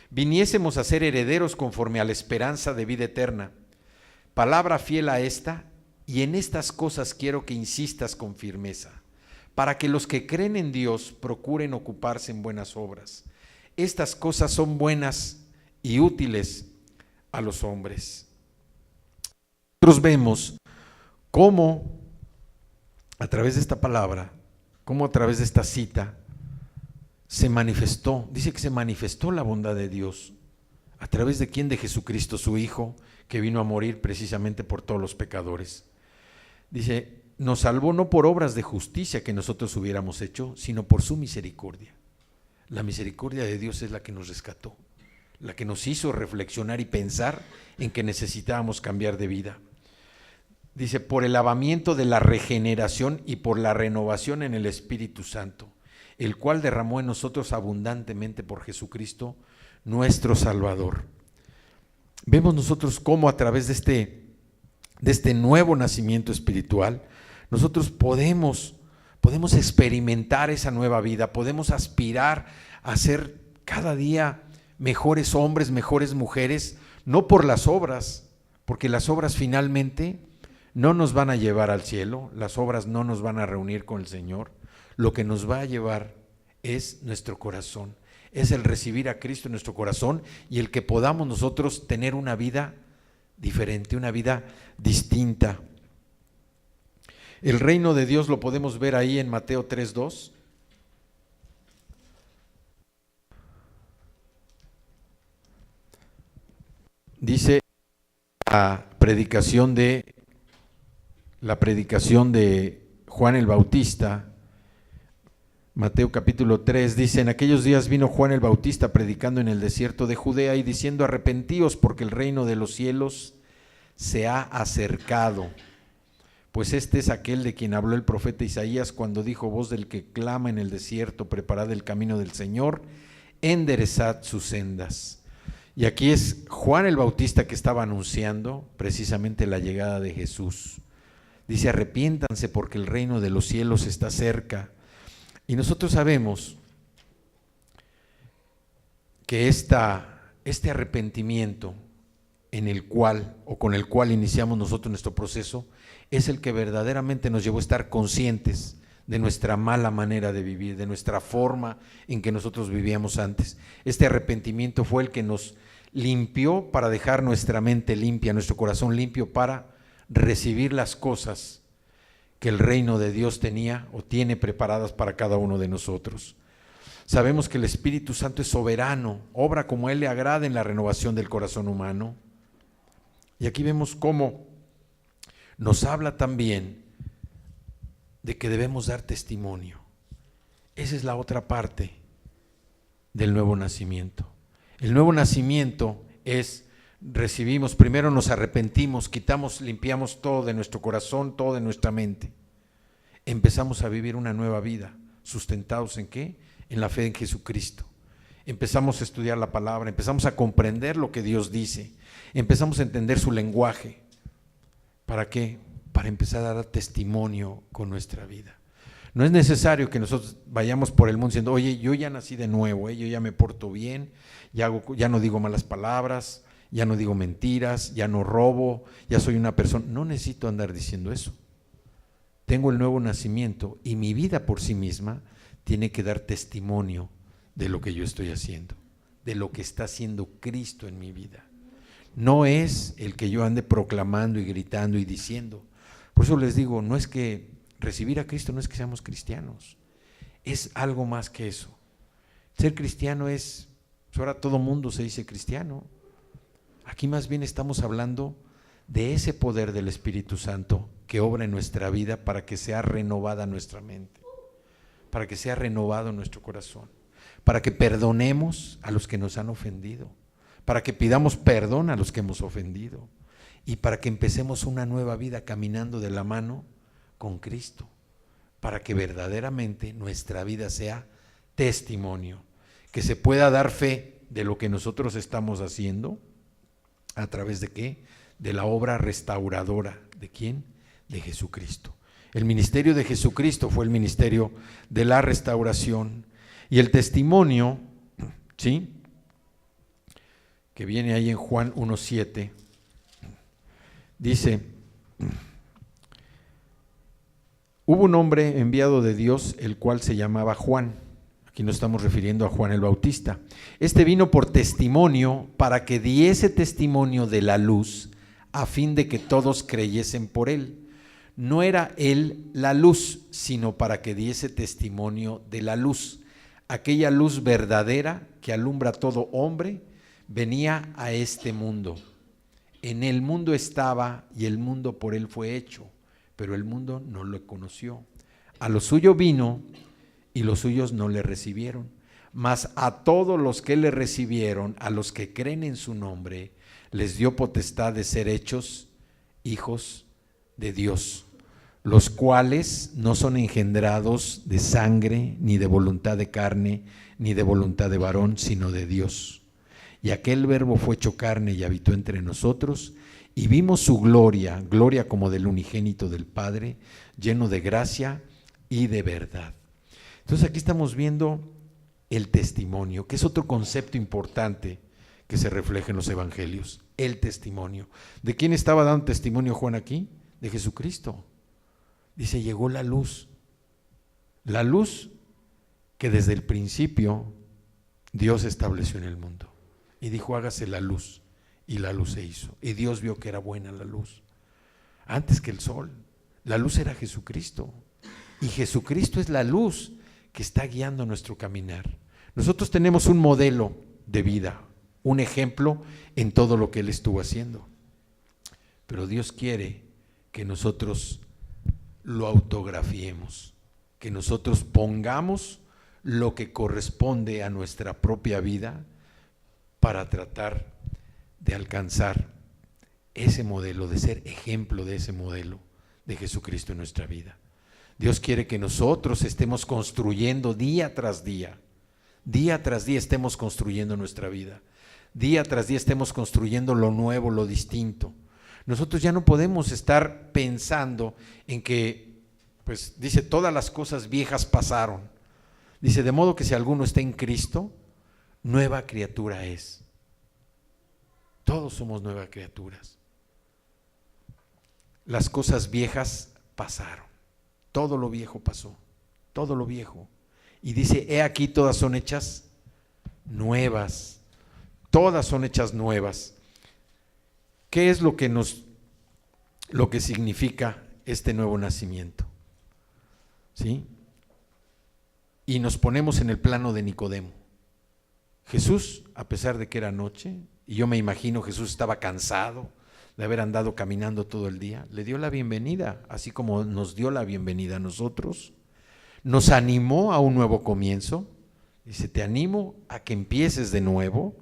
viniésemos a ser herederos conforme a la esperanza de vida eterna. Palabra fiel a esta, y en estas cosas quiero que insistas con firmeza, para que los que creen en Dios procuren ocuparse en buenas obras. Estas cosas son buenas y útiles a los hombres. Nosotros vemos cómo a través de esta palabra, cómo a través de esta cita, se manifestó, dice que se manifestó la bondad de Dios. ¿A través de quién? De Jesucristo, su Hijo, que vino a morir precisamente por todos los pecadores. Dice, nos salvó no por obras de justicia que nosotros hubiéramos hecho, sino por su misericordia. La misericordia de Dios es la que nos rescató, la que nos hizo reflexionar y pensar en que necesitábamos cambiar de vida. Dice, por el lavamiento de la regeneración y por la renovación en el Espíritu Santo, el cual derramó en nosotros abundantemente por Jesucristo, nuestro Salvador. Vemos nosotros cómo a través de este nuevo nacimiento espiritual, nosotros podemos experimentar esa nueva vida, podemos aspirar a ser cada día mejores hombres, mejores mujeres, no por las obras, porque las obras finalmente no nos van a llevar al cielo, las obras no nos van a reunir con el Señor. Lo que nos va a llevar es nuestro corazón, es el recibir a Cristo en nuestro corazón y el que podamos nosotros tener una vida diferente, una vida distinta. El reino de Dios lo podemos ver ahí en Mateo 3:2. Dice la predicación de Juan el Bautista. Mateo capítulo 3 dice, en aquellos días vino Juan el Bautista predicando en el desierto de Judea y diciendo, arrepentíos porque el reino de los cielos se ha acercado. Pues este es aquel de quien habló el profeta Isaías cuando dijo, voz del que clama en el desierto, preparad el camino del Señor, enderezad sus sendas. Y aquí es Juan el Bautista que estaba anunciando precisamente la llegada de Jesús. Dice, arrepiéntanse porque el reino de los cielos está cerca. Y nosotros sabemos que este arrepentimiento en el cual o con el cual iniciamos nosotros nuestro proceso es el que verdaderamente nos llevó a estar conscientes de nuestra mala manera de vivir, de nuestra forma en que nosotros vivíamos antes. Este arrepentimiento fue el que nos limpió para dejar nuestra mente limpia, nuestro corazón limpio para recibir las cosas que el reino de Dios tenía o tiene preparadas para cada uno de nosotros. Sabemos que el Espíritu Santo es soberano, obra como Él le agrada en la renovación del corazón humano. Y aquí vemos cómo nos habla también de que debemos dar testimonio. Esa es la otra parte del nuevo nacimiento. El nuevo nacimiento es, recibimos, primero nos arrepentimos, quitamos, limpiamos todo de nuestro corazón, todo de nuestra mente. Empezamos a vivir una nueva vida, sustentados ¿en qué? En la fe en Jesucristo. Empezamos a estudiar la palabra, empezamos a comprender lo que Dios dice, empezamos a entender su lenguaje. ¿Para qué? Para empezar a dar testimonio con nuestra vida. No es necesario que nosotros vayamos por el mundo diciendo, oye, yo ya nací de nuevo, yo ya me porto bien, ya no digo malas palabras, ya no digo mentiras, ya no robo, ya soy una persona. No necesito andar diciendo eso. Tengo el nuevo nacimiento y mi vida por sí misma tiene que dar testimonio de lo que yo estoy haciendo, de lo que está haciendo Cristo en mi vida. No es el que yo ande proclamando y gritando y diciendo. Por eso les digo, no es que recibir a Cristo no es que seamos cristianos, es algo más que eso. Ser cristiano es, pues ahora todo mundo se dice cristiano. Aquí más bien estamos hablando de ese poder del Espíritu Santo que obra en nuestra vida para que sea renovada nuestra mente, para que sea renovado nuestro corazón, para que perdonemos a los que nos han ofendido, para que pidamos perdón a los que hemos ofendido y para que empecemos una nueva vida caminando de la mano con Cristo, para que verdaderamente nuestra vida sea testimonio, que se pueda dar fe de lo que nosotros estamos haciendo. ¿A través de qué? De la obra restauradora. ¿De quién? De Jesucristo. El ministerio de Jesucristo fue el ministerio de la restauración. Y el testimonio, ¿sí?, que viene ahí en Juan 1:7, dice, hubo un hombre enviado de Dios, el cual se llamaba Juan. Aquí nos estamos refiriendo a Juan el Bautista. Este vino por testimonio para que diese testimonio de la luz, a fin de que todos creyesen por él. No era él la luz, sino para que diese testimonio de la luz. Aquella luz verdadera que alumbra a todo hombre venía a este mundo. En el mundo estaba y el mundo por él fue hecho, pero el mundo no lo conoció. A lo suyo vino y los suyos no le recibieron. Mas a todos los que le recibieron, a los que creen en su nombre, les dio potestad de ser hechos hijos de Dios, los cuales no son engendrados de sangre, ni de voluntad de carne, ni de voluntad de varón, sino de Dios. Y aquel Verbo fue hecho carne y habitó entre nosotros, y vimos su gloria, gloria como del unigénito del Padre, lleno de gracia y de verdad. Entonces aquí estamos viendo el testimonio, que es otro concepto importante que se refleja en los evangelios, el testimonio. ¿De quién estaba dando testimonio Juan aquí? De Jesucristo. Dice, llegó la luz que desde el principio Dios estableció en el mundo. Y dijo, hágase la luz, y la luz se hizo. Y Dios vio que era buena la luz. Antes que el sol, la luz era Jesucristo. Y Jesucristo es la luz que está guiando nuestro caminar. Nosotros tenemos un modelo de vida, un ejemplo en todo lo que Él estuvo haciendo. Pero Dios quiere que nosotros lo autografiemos, que nosotros pongamos lo que corresponde a nuestra propia vida para tratar de alcanzar ese modelo, de ser ejemplo de ese modelo de Jesucristo en nuestra vida. Dios quiere que nosotros estemos construyendo día tras día estemos construyendo nuestra vida, día tras día estemos construyendo lo nuevo, lo distinto. Nosotros ya no podemos estar pensando en que, pues dice, todas las cosas viejas pasaron. Dice, de modo que si alguno está en Cristo, nueva criatura es. Todos somos nuevas criaturas. Las cosas viejas pasaron. Todo lo viejo pasó, todo lo viejo. Y dice, he aquí todas son hechas nuevas, todas son hechas nuevas. ¿Qué es lo que significa este nuevo nacimiento? ¿Sí? Y nos ponemos en el plano de Nicodemo. Jesús, a pesar de que era noche, y yo me imagino Jesús estaba cansado de haber andado caminando todo el día, le dio la bienvenida, así como nos dio la bienvenida a nosotros, nos animó a un nuevo comienzo, dice, te animo a que empieces de nuevo,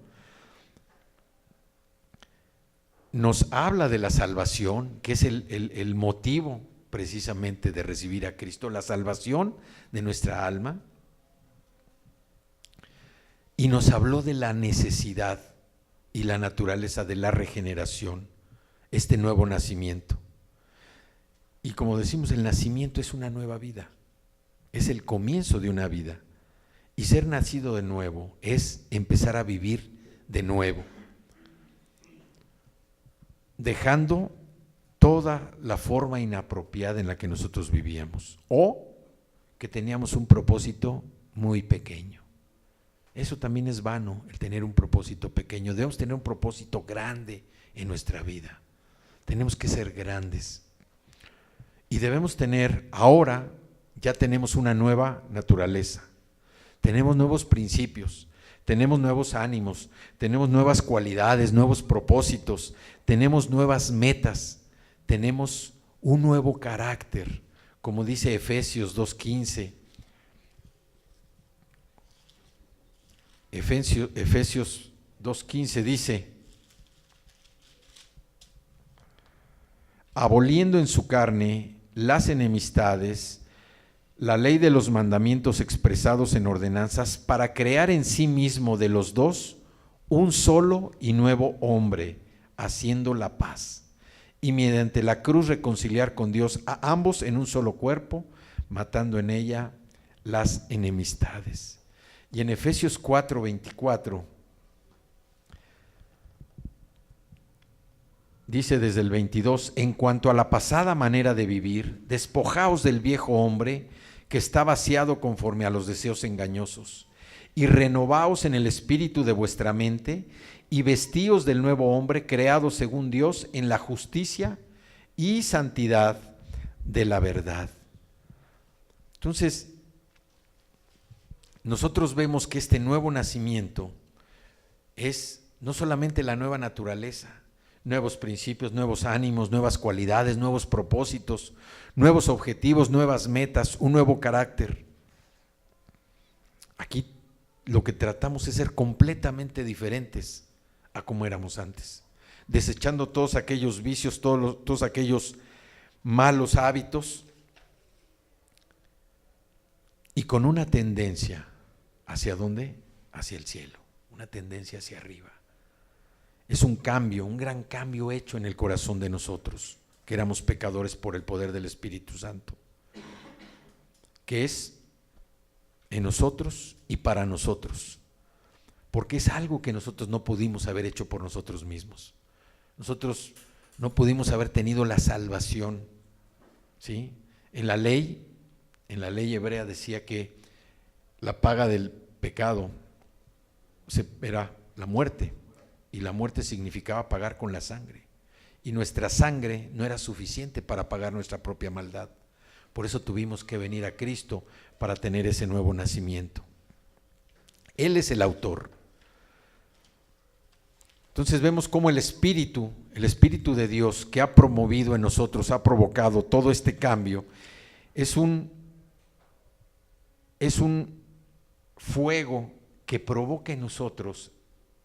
nos habla de la salvación, que es el motivo precisamente de recibir a Cristo, la salvación de nuestra alma, y nos habló de la necesidad y la naturaleza de la regeneración, este nuevo nacimiento. Y como decimos, el nacimiento es una nueva vida, es el comienzo de una vida. Y ser nacido de nuevo es empezar a vivir de nuevo, dejando toda la forma inapropiada en la que nosotros vivíamos o que teníamos un propósito muy pequeño. Eso también es vano, el tener un propósito pequeño. Debemos tener un propósito grande en nuestra vida. Tenemos que ser grandes. Y debemos tener, ahora ya tenemos una nueva naturaleza. Tenemos nuevos principios, tenemos nuevos ánimos, tenemos nuevas cualidades, nuevos propósitos, tenemos nuevas metas, tenemos un nuevo carácter, como dice Efesios 2:15. Efesios 2:15 dice, aboliendo en su carne las enemistades, la ley de los mandamientos expresados en ordenanzas, para crear en sí mismo de los dos un solo y nuevo hombre, haciendo la paz, y mediante la cruz reconciliar con Dios a ambos en un solo cuerpo, matando en ella las enemistades. Y en Efesios 4:24 dice desde el 22, en cuanto a la pasada manera de vivir, despojaos del viejo hombre que está vaciado conforme a los deseos engañosos, y renovaos en el espíritu de vuestra mente, y vestíos del nuevo hombre creado según Dios en la justicia y santidad de la verdad. Entonces, nosotros vemos que este nuevo nacimiento es no solamente la nueva naturaleza, nuevos principios, nuevos ánimos, nuevas cualidades, nuevos propósitos, nuevos objetivos, nuevas metas, un nuevo carácter. Aquí lo que tratamos es ser completamente diferentes a como éramos antes, desechando todos aquellos vicios, todos aquellos malos hábitos, y con una tendencia, ¿hacia dónde? Hacia el cielo, una tendencia hacia arriba. Es un cambio, un gran cambio hecho en el corazón de nosotros, que éramos pecadores por el poder del Espíritu Santo, que es en nosotros y para nosotros, porque es algo que nosotros no pudimos haber hecho por nosotros mismos. Nosotros no pudimos haber tenido la salvación, ¿sí? En la ley hebrea decía que la paga del pecado era la muerte, y la muerte significaba pagar con la sangre, y nuestra sangre no era suficiente para pagar nuestra propia maldad. Por eso tuvimos que venir a Cristo para tener ese nuevo nacimiento. Él es el autor. Entonces vemos cómo el Espíritu de Dios que ha promovido en nosotros, ha provocado todo este cambio, es un fuego que provoca en nosotros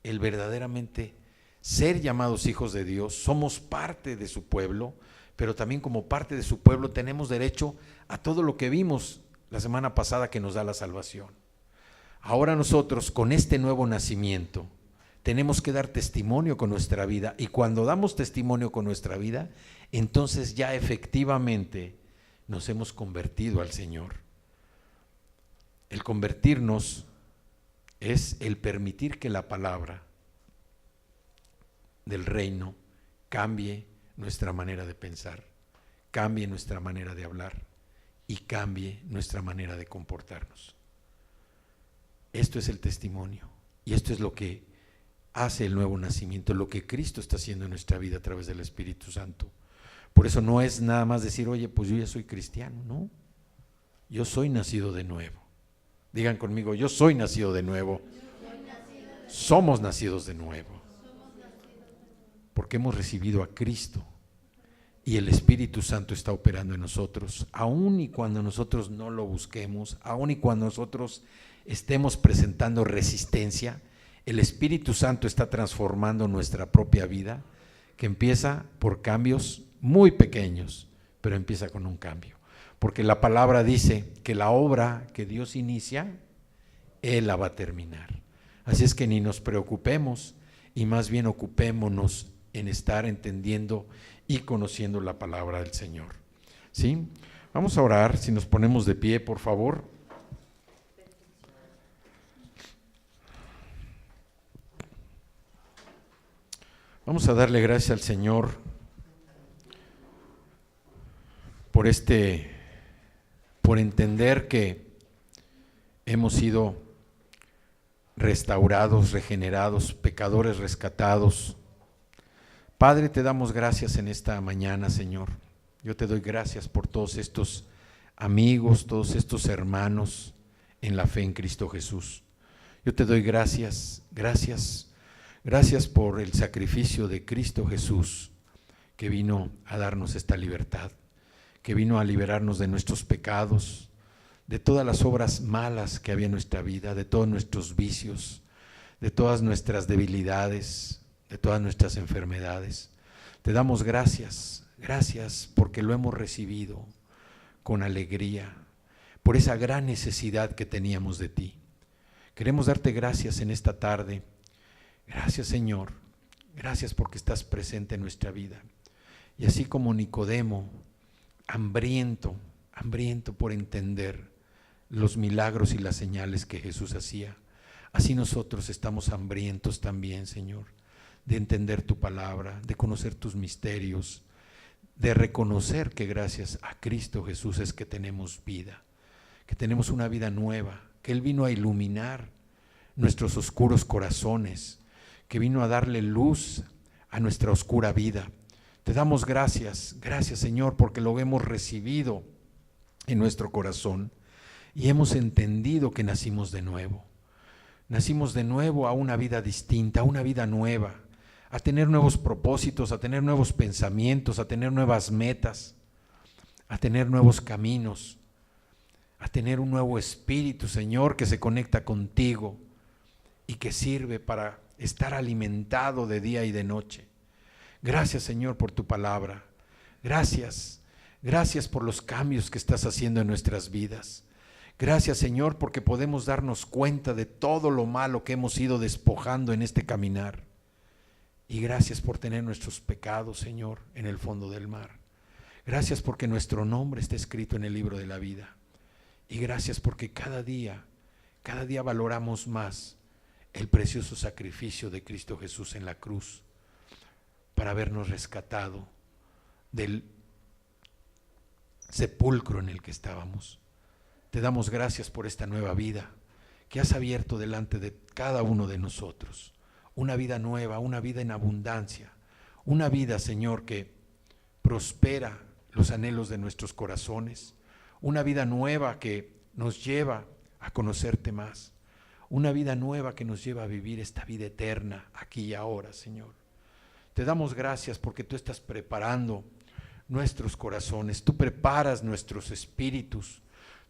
el verdaderamente ser llamados hijos de Dios. Somos parte de su pueblo, pero también como parte de su pueblo tenemos derecho a todo lo que vimos la semana pasada que nos da la salvación. Ahora nosotros, con este nuevo nacimiento, tenemos que dar testimonio con nuestra vida, y cuando damos testimonio con nuestra vida, entonces ya efectivamente nos hemos convertido al Señor. El convertirnos es el permitir que la palabra del reino cambie nuestra manera de pensar, cambie nuestra manera de hablar y cambie nuestra manera de comportarnos. Esto es el testimonio, y esto es lo que hace el nuevo nacimiento, lo que Cristo está haciendo en nuestra vida a través del Espíritu Santo. Por eso no es nada más decir, oye, pues yo ya soy cristiano, no, yo soy nacido de nuevo. Digan conmigo, yo soy nacido de nuevo. Somos nacidos de nuevo, porque hemos recibido a Cristo y el Espíritu Santo está operando en nosotros, aun y cuando nosotros no lo busquemos, aun y cuando nosotros estemos presentando resistencia, el Espíritu Santo está transformando nuestra propia vida, que empieza por cambios muy pequeños, pero empieza con un cambio, porque la palabra dice que la obra que Dios inicia, Él la va a terminar. Así es que ni nos preocupemos, y más bien ocupémonos en estar entendiendo y conociendo la palabra del Señor. ¿Sí? Vamos a orar, si nos ponemos de pie, por favor. Vamos a darle gracias al Señor por entender que hemos sido restaurados, regenerados, pecadores rescatados. Padre, te damos gracias en esta mañana, Señor. Yo te doy gracias por todos estos amigos, todos estos hermanos en la fe en Cristo Jesús. Yo te doy gracias por el sacrificio de Cristo Jesús, que vino a darnos esta libertad, que vino a liberarnos de nuestros pecados, de todas las obras malas que había en nuestra vida, de todos nuestros vicios, de todas nuestras debilidades, de todas nuestras enfermedades. Te damos gracias porque lo hemos recibido con alegría, por esa gran necesidad que teníamos de ti. Queremos darte gracias en esta tarde. Gracias, Señor, gracias porque estás presente en nuestra vida. Y así como Nicodemo, hambriento por entender los milagros y las señales que Jesús hacía, así nosotros estamos hambrientos también, Señor, de entender tu palabra, de conocer tus misterios, de reconocer que gracias a Cristo Jesús es que tenemos vida, que tenemos una vida nueva, que Él vino a iluminar nuestros oscuros corazones, que vino a darle luz a nuestra oscura vida. Te damos gracias Señor, porque lo hemos recibido en nuestro corazón y hemos entendido que nacimos de nuevo a una vida distinta, a una vida nueva, a tener nuevos propósitos, a tener nuevos pensamientos, a tener nuevas metas, a tener nuevos caminos, a tener un nuevo espíritu, Señor, que se conecta contigo y que sirve para estar alimentado de día y de noche. Gracias, Señor, por tu palabra. Gracias, gracias por los cambios que estás haciendo en nuestras vidas. Gracias, Señor, porque podemos darnos cuenta de todo lo malo que hemos ido despojando en este caminar. Y gracias por tener nuestros pecados, Señor, en el fondo del mar. Gracias porque nuestro nombre está escrito en el libro de la vida. Y gracias porque cada día valoramos más el precioso sacrificio de Cristo Jesús en la cruz para habernos rescatado del sepulcro en el que estábamos. Te damos gracias por esta nueva vida que has abierto delante de cada uno de nosotros. Una vida nueva, una vida en abundancia, una vida, Señor, que prospera los anhelos de nuestros corazones, una vida nueva que nos lleva a conocerte más, una vida nueva que nos lleva a vivir esta vida eterna aquí y ahora, Señor. Te damos gracias porque tú estás preparando nuestros corazones, tú preparas nuestros espíritus,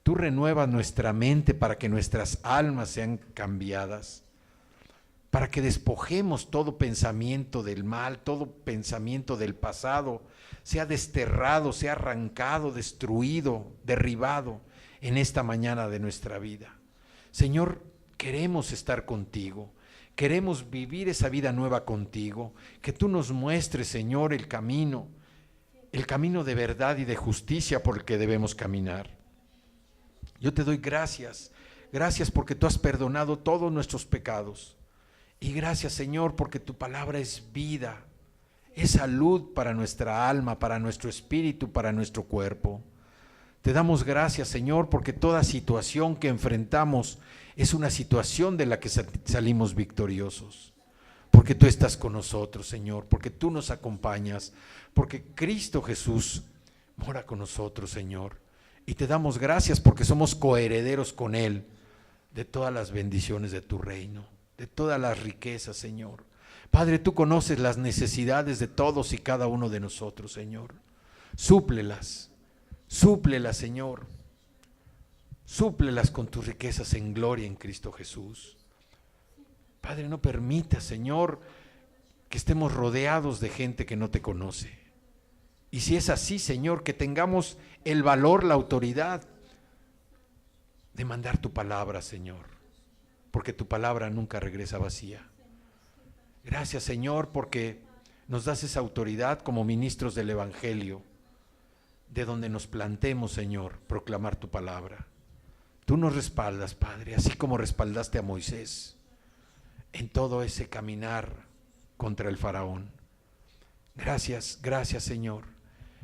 tú renuevas nuestra mente para que nuestras almas sean cambiadas, para que despojemos todo pensamiento del mal, todo pensamiento del pasado, sea desterrado, sea arrancado, destruido, derribado en esta mañana de nuestra vida. Señor, queremos estar contigo, queremos vivir esa vida nueva contigo, que tú nos muestres, Señor, el camino de verdad y de justicia por el que debemos caminar. Yo te doy gracias, gracias porque tú has perdonado todos nuestros pecados. Y gracias, Señor, porque tu palabra es vida, es salud para nuestra alma, para nuestro espíritu, para nuestro cuerpo. Te damos gracias, Señor, porque toda situación que enfrentamos es una situación de la que salimos victoriosos. Porque tú estás con nosotros, Señor, porque tú nos acompañas, porque Cristo Jesús mora con nosotros, Señor. Y te damos gracias porque somos coherederos con Él de todas las bendiciones de tu reino, de todas las riquezas, Señor. Padre, tú conoces las necesidades de todos y cada uno de nosotros, Señor. Súplelas, Señor. Súplelas con tus riquezas en gloria en Cristo Jesús. Padre, no permitas, Señor, que estemos rodeados de gente que no te conoce. Y si es así, Señor, que tengamos el valor, la autoridad de mandar tu palabra, Señor, porque tu palabra nunca regresa vacía. Gracias, Señor, porque nos das esa autoridad como ministros del Evangelio, de donde nos plantemos, Señor, proclamar tu palabra. Tú nos respaldas, Padre, así como respaldaste a Moisés en todo ese caminar contra el faraón. Gracias, gracias, Señor.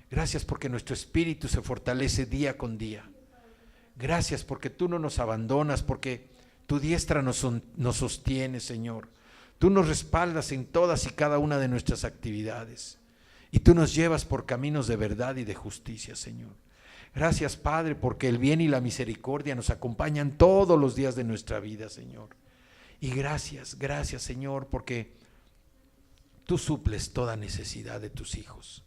Gracias porque nuestro espíritu se fortalece día con día. Gracias porque tú no nos abandonas, porque tu diestra nos sostiene, Señor. Tú nos respaldas en todas y cada una de nuestras actividades. Y tú nos llevas por caminos de verdad y de justicia, Señor. Gracias, Padre, porque el bien y la misericordia nos acompañan todos los días de nuestra vida, Señor. Y gracias, gracias, Señor, porque tú suples toda necesidad de tus hijos.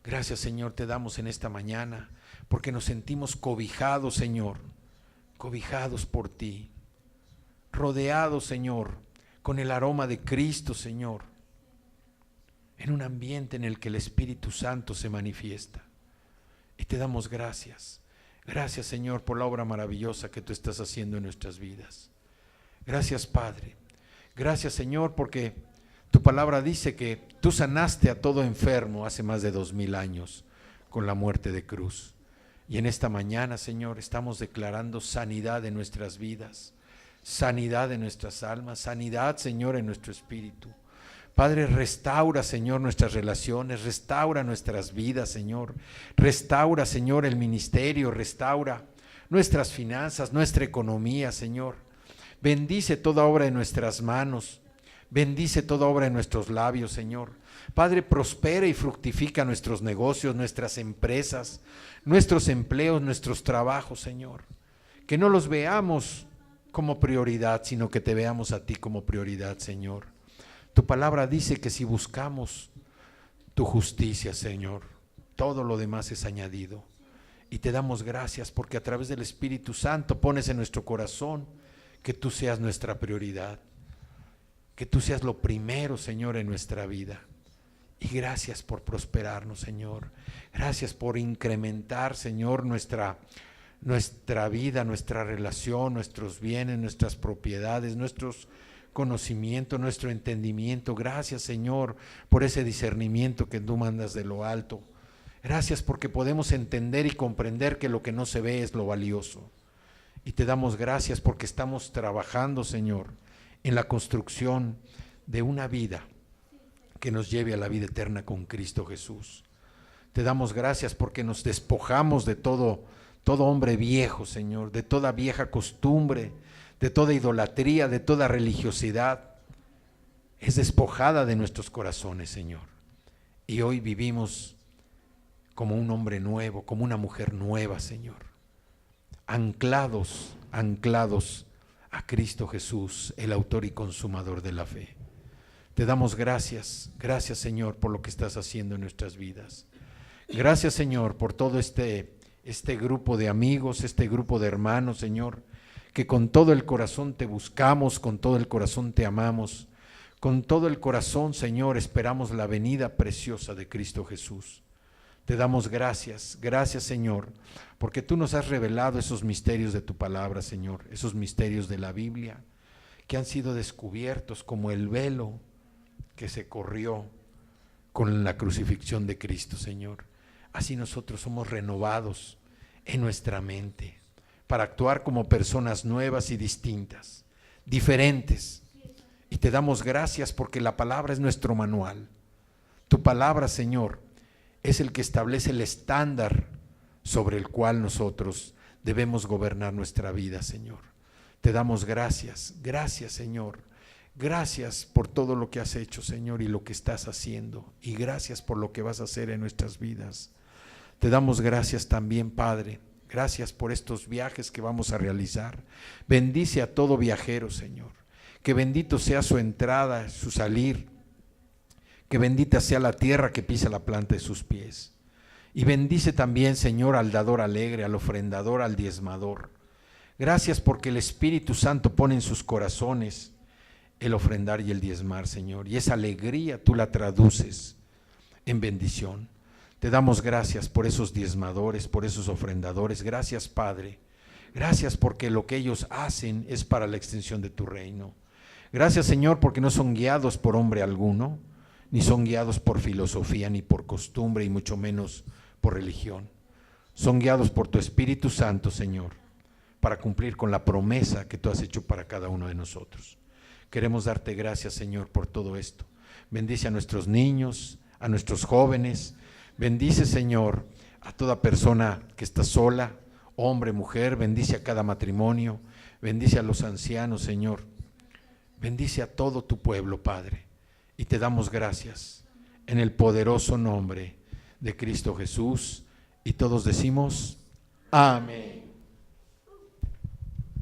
Gracias, Señor, te damos en esta mañana, porque nos sentimos cobijados, Señor, cobijados por ti, rodeados, Señor, con el aroma de Cristo, Señor, en un ambiente en el que el Espíritu Santo se manifiesta. Y te damos gracias. Gracias, Señor, por la obra maravillosa que tú estás haciendo en nuestras vidas. Gracias, Padre. Gracias, Señor, porque tu palabra dice que tú sanaste a todo enfermo hace más de 2000 años con la muerte de cruz. Y en esta mañana, Señor, estamos declarando sanidad en nuestras vidas, sanidad en nuestras almas, sanidad, Señor, en nuestro espíritu. Padre, restaura, Señor, nuestras relaciones, restaura nuestras vidas, Señor. Restaura, Señor, el ministerio, restaura nuestras finanzas, nuestra economía, Señor. Bendice toda obra de nuestras manos, bendice toda obra de nuestros labios, Señor. Padre, prospera y fructifica nuestros negocios, nuestras empresas, nuestros empleos, nuestros trabajos, Señor. Que no los veamos como prioridad, sino que te veamos a ti como prioridad, Señor. Tu palabra dice que si buscamos tu justicia, Señor, todo lo demás es añadido. Y te damos gracias porque a través del Espíritu Santo pones en nuestro corazón que tú seas nuestra prioridad, que tú seas lo primero, Señor, en nuestra vida. Y gracias por prosperarnos, Señor. Gracias por incrementar, Señor, nuestra vida, nuestra relación, nuestros bienes, nuestras propiedades, nuestros conocimientos, nuestro entendimiento. Gracias, Señor, por ese discernimiento que tú mandas de lo alto. Gracias porque podemos entender y comprender que lo que no se ve es lo valioso. Y te damos gracias porque estamos trabajando, Señor, en la construcción de una vida que nos lleve a la vida eterna con Cristo Jesús. Te damos gracias porque nos despojamos de todo hombre viejo, Señor, de toda vieja costumbre, de toda idolatría, de toda religiosidad. Es despojada de nuestros corazones, Señor. Y hoy vivimos como un hombre nuevo, como una mujer nueva, Señor. Anclados a Cristo Jesús, el autor y consumador de la fe. Te damos gracias, Señor, por lo que estás haciendo en nuestras vidas. Gracias, Señor, por todo este grupo de amigos, este grupo de hermanos, Señor, que con todo el corazón te buscamos, con todo el corazón te amamos, con todo el corazón, Señor, esperamos la venida preciosa de Cristo Jesús. Te damos gracias, Señor, porque tú nos has revelado esos misterios de tu palabra, Señor, esos misterios de la Biblia, que han sido descubiertos como el velo que se corrió con la crucifixión de Cristo, Señor. Así nosotros somos renovados en nuestra mente para actuar como personas nuevas y distintas, diferentes. Y te damos gracias porque la palabra es nuestro manual. Tu palabra, Señor, es el que establece el estándar sobre el cual nosotros debemos gobernar nuestra vida, Señor. Te damos gracias, Señor. Gracias por todo lo que has hecho, Señor, y lo que estás haciendo. Y gracias por lo que vas a hacer en nuestras vidas. Te damos gracias también, Padre. Gracias por estos viajes que vamos a realizar. Bendice a todo viajero, Señor. Que bendito sea su entrada, su salir. Que bendita sea la tierra que pisa la planta de sus pies. Y bendice también, Señor, al dador alegre, al ofrendador, al diezmador. Gracias porque el Espíritu Santo pone en sus corazones el ofrendar y el diezmar, Señor. Y esa alegría tú la traduces en bendición. Te damos gracias por esos diezmadores, por esos ofrendadores. Gracias, Padre. Gracias porque lo que ellos hacen es para la extensión de tu reino. Gracias, Señor, porque no son guiados por hombre alguno, ni son guiados por filosofía, ni por costumbre, y mucho menos por religión. Son guiados por tu Espíritu Santo, Señor, para cumplir con la promesa que tú has hecho para cada uno de nosotros. Queremos darte gracias, Señor, por todo esto. Bendice a nuestros niños, a nuestros jóvenes. Bendice, Señor, a toda persona que está sola, hombre, mujer. Bendice a cada matrimonio. Bendice a los ancianos, Señor. Bendice a todo tu pueblo, Padre. Y te damos gracias en el poderoso nombre de Cristo Jesús. Y todos decimos, amén.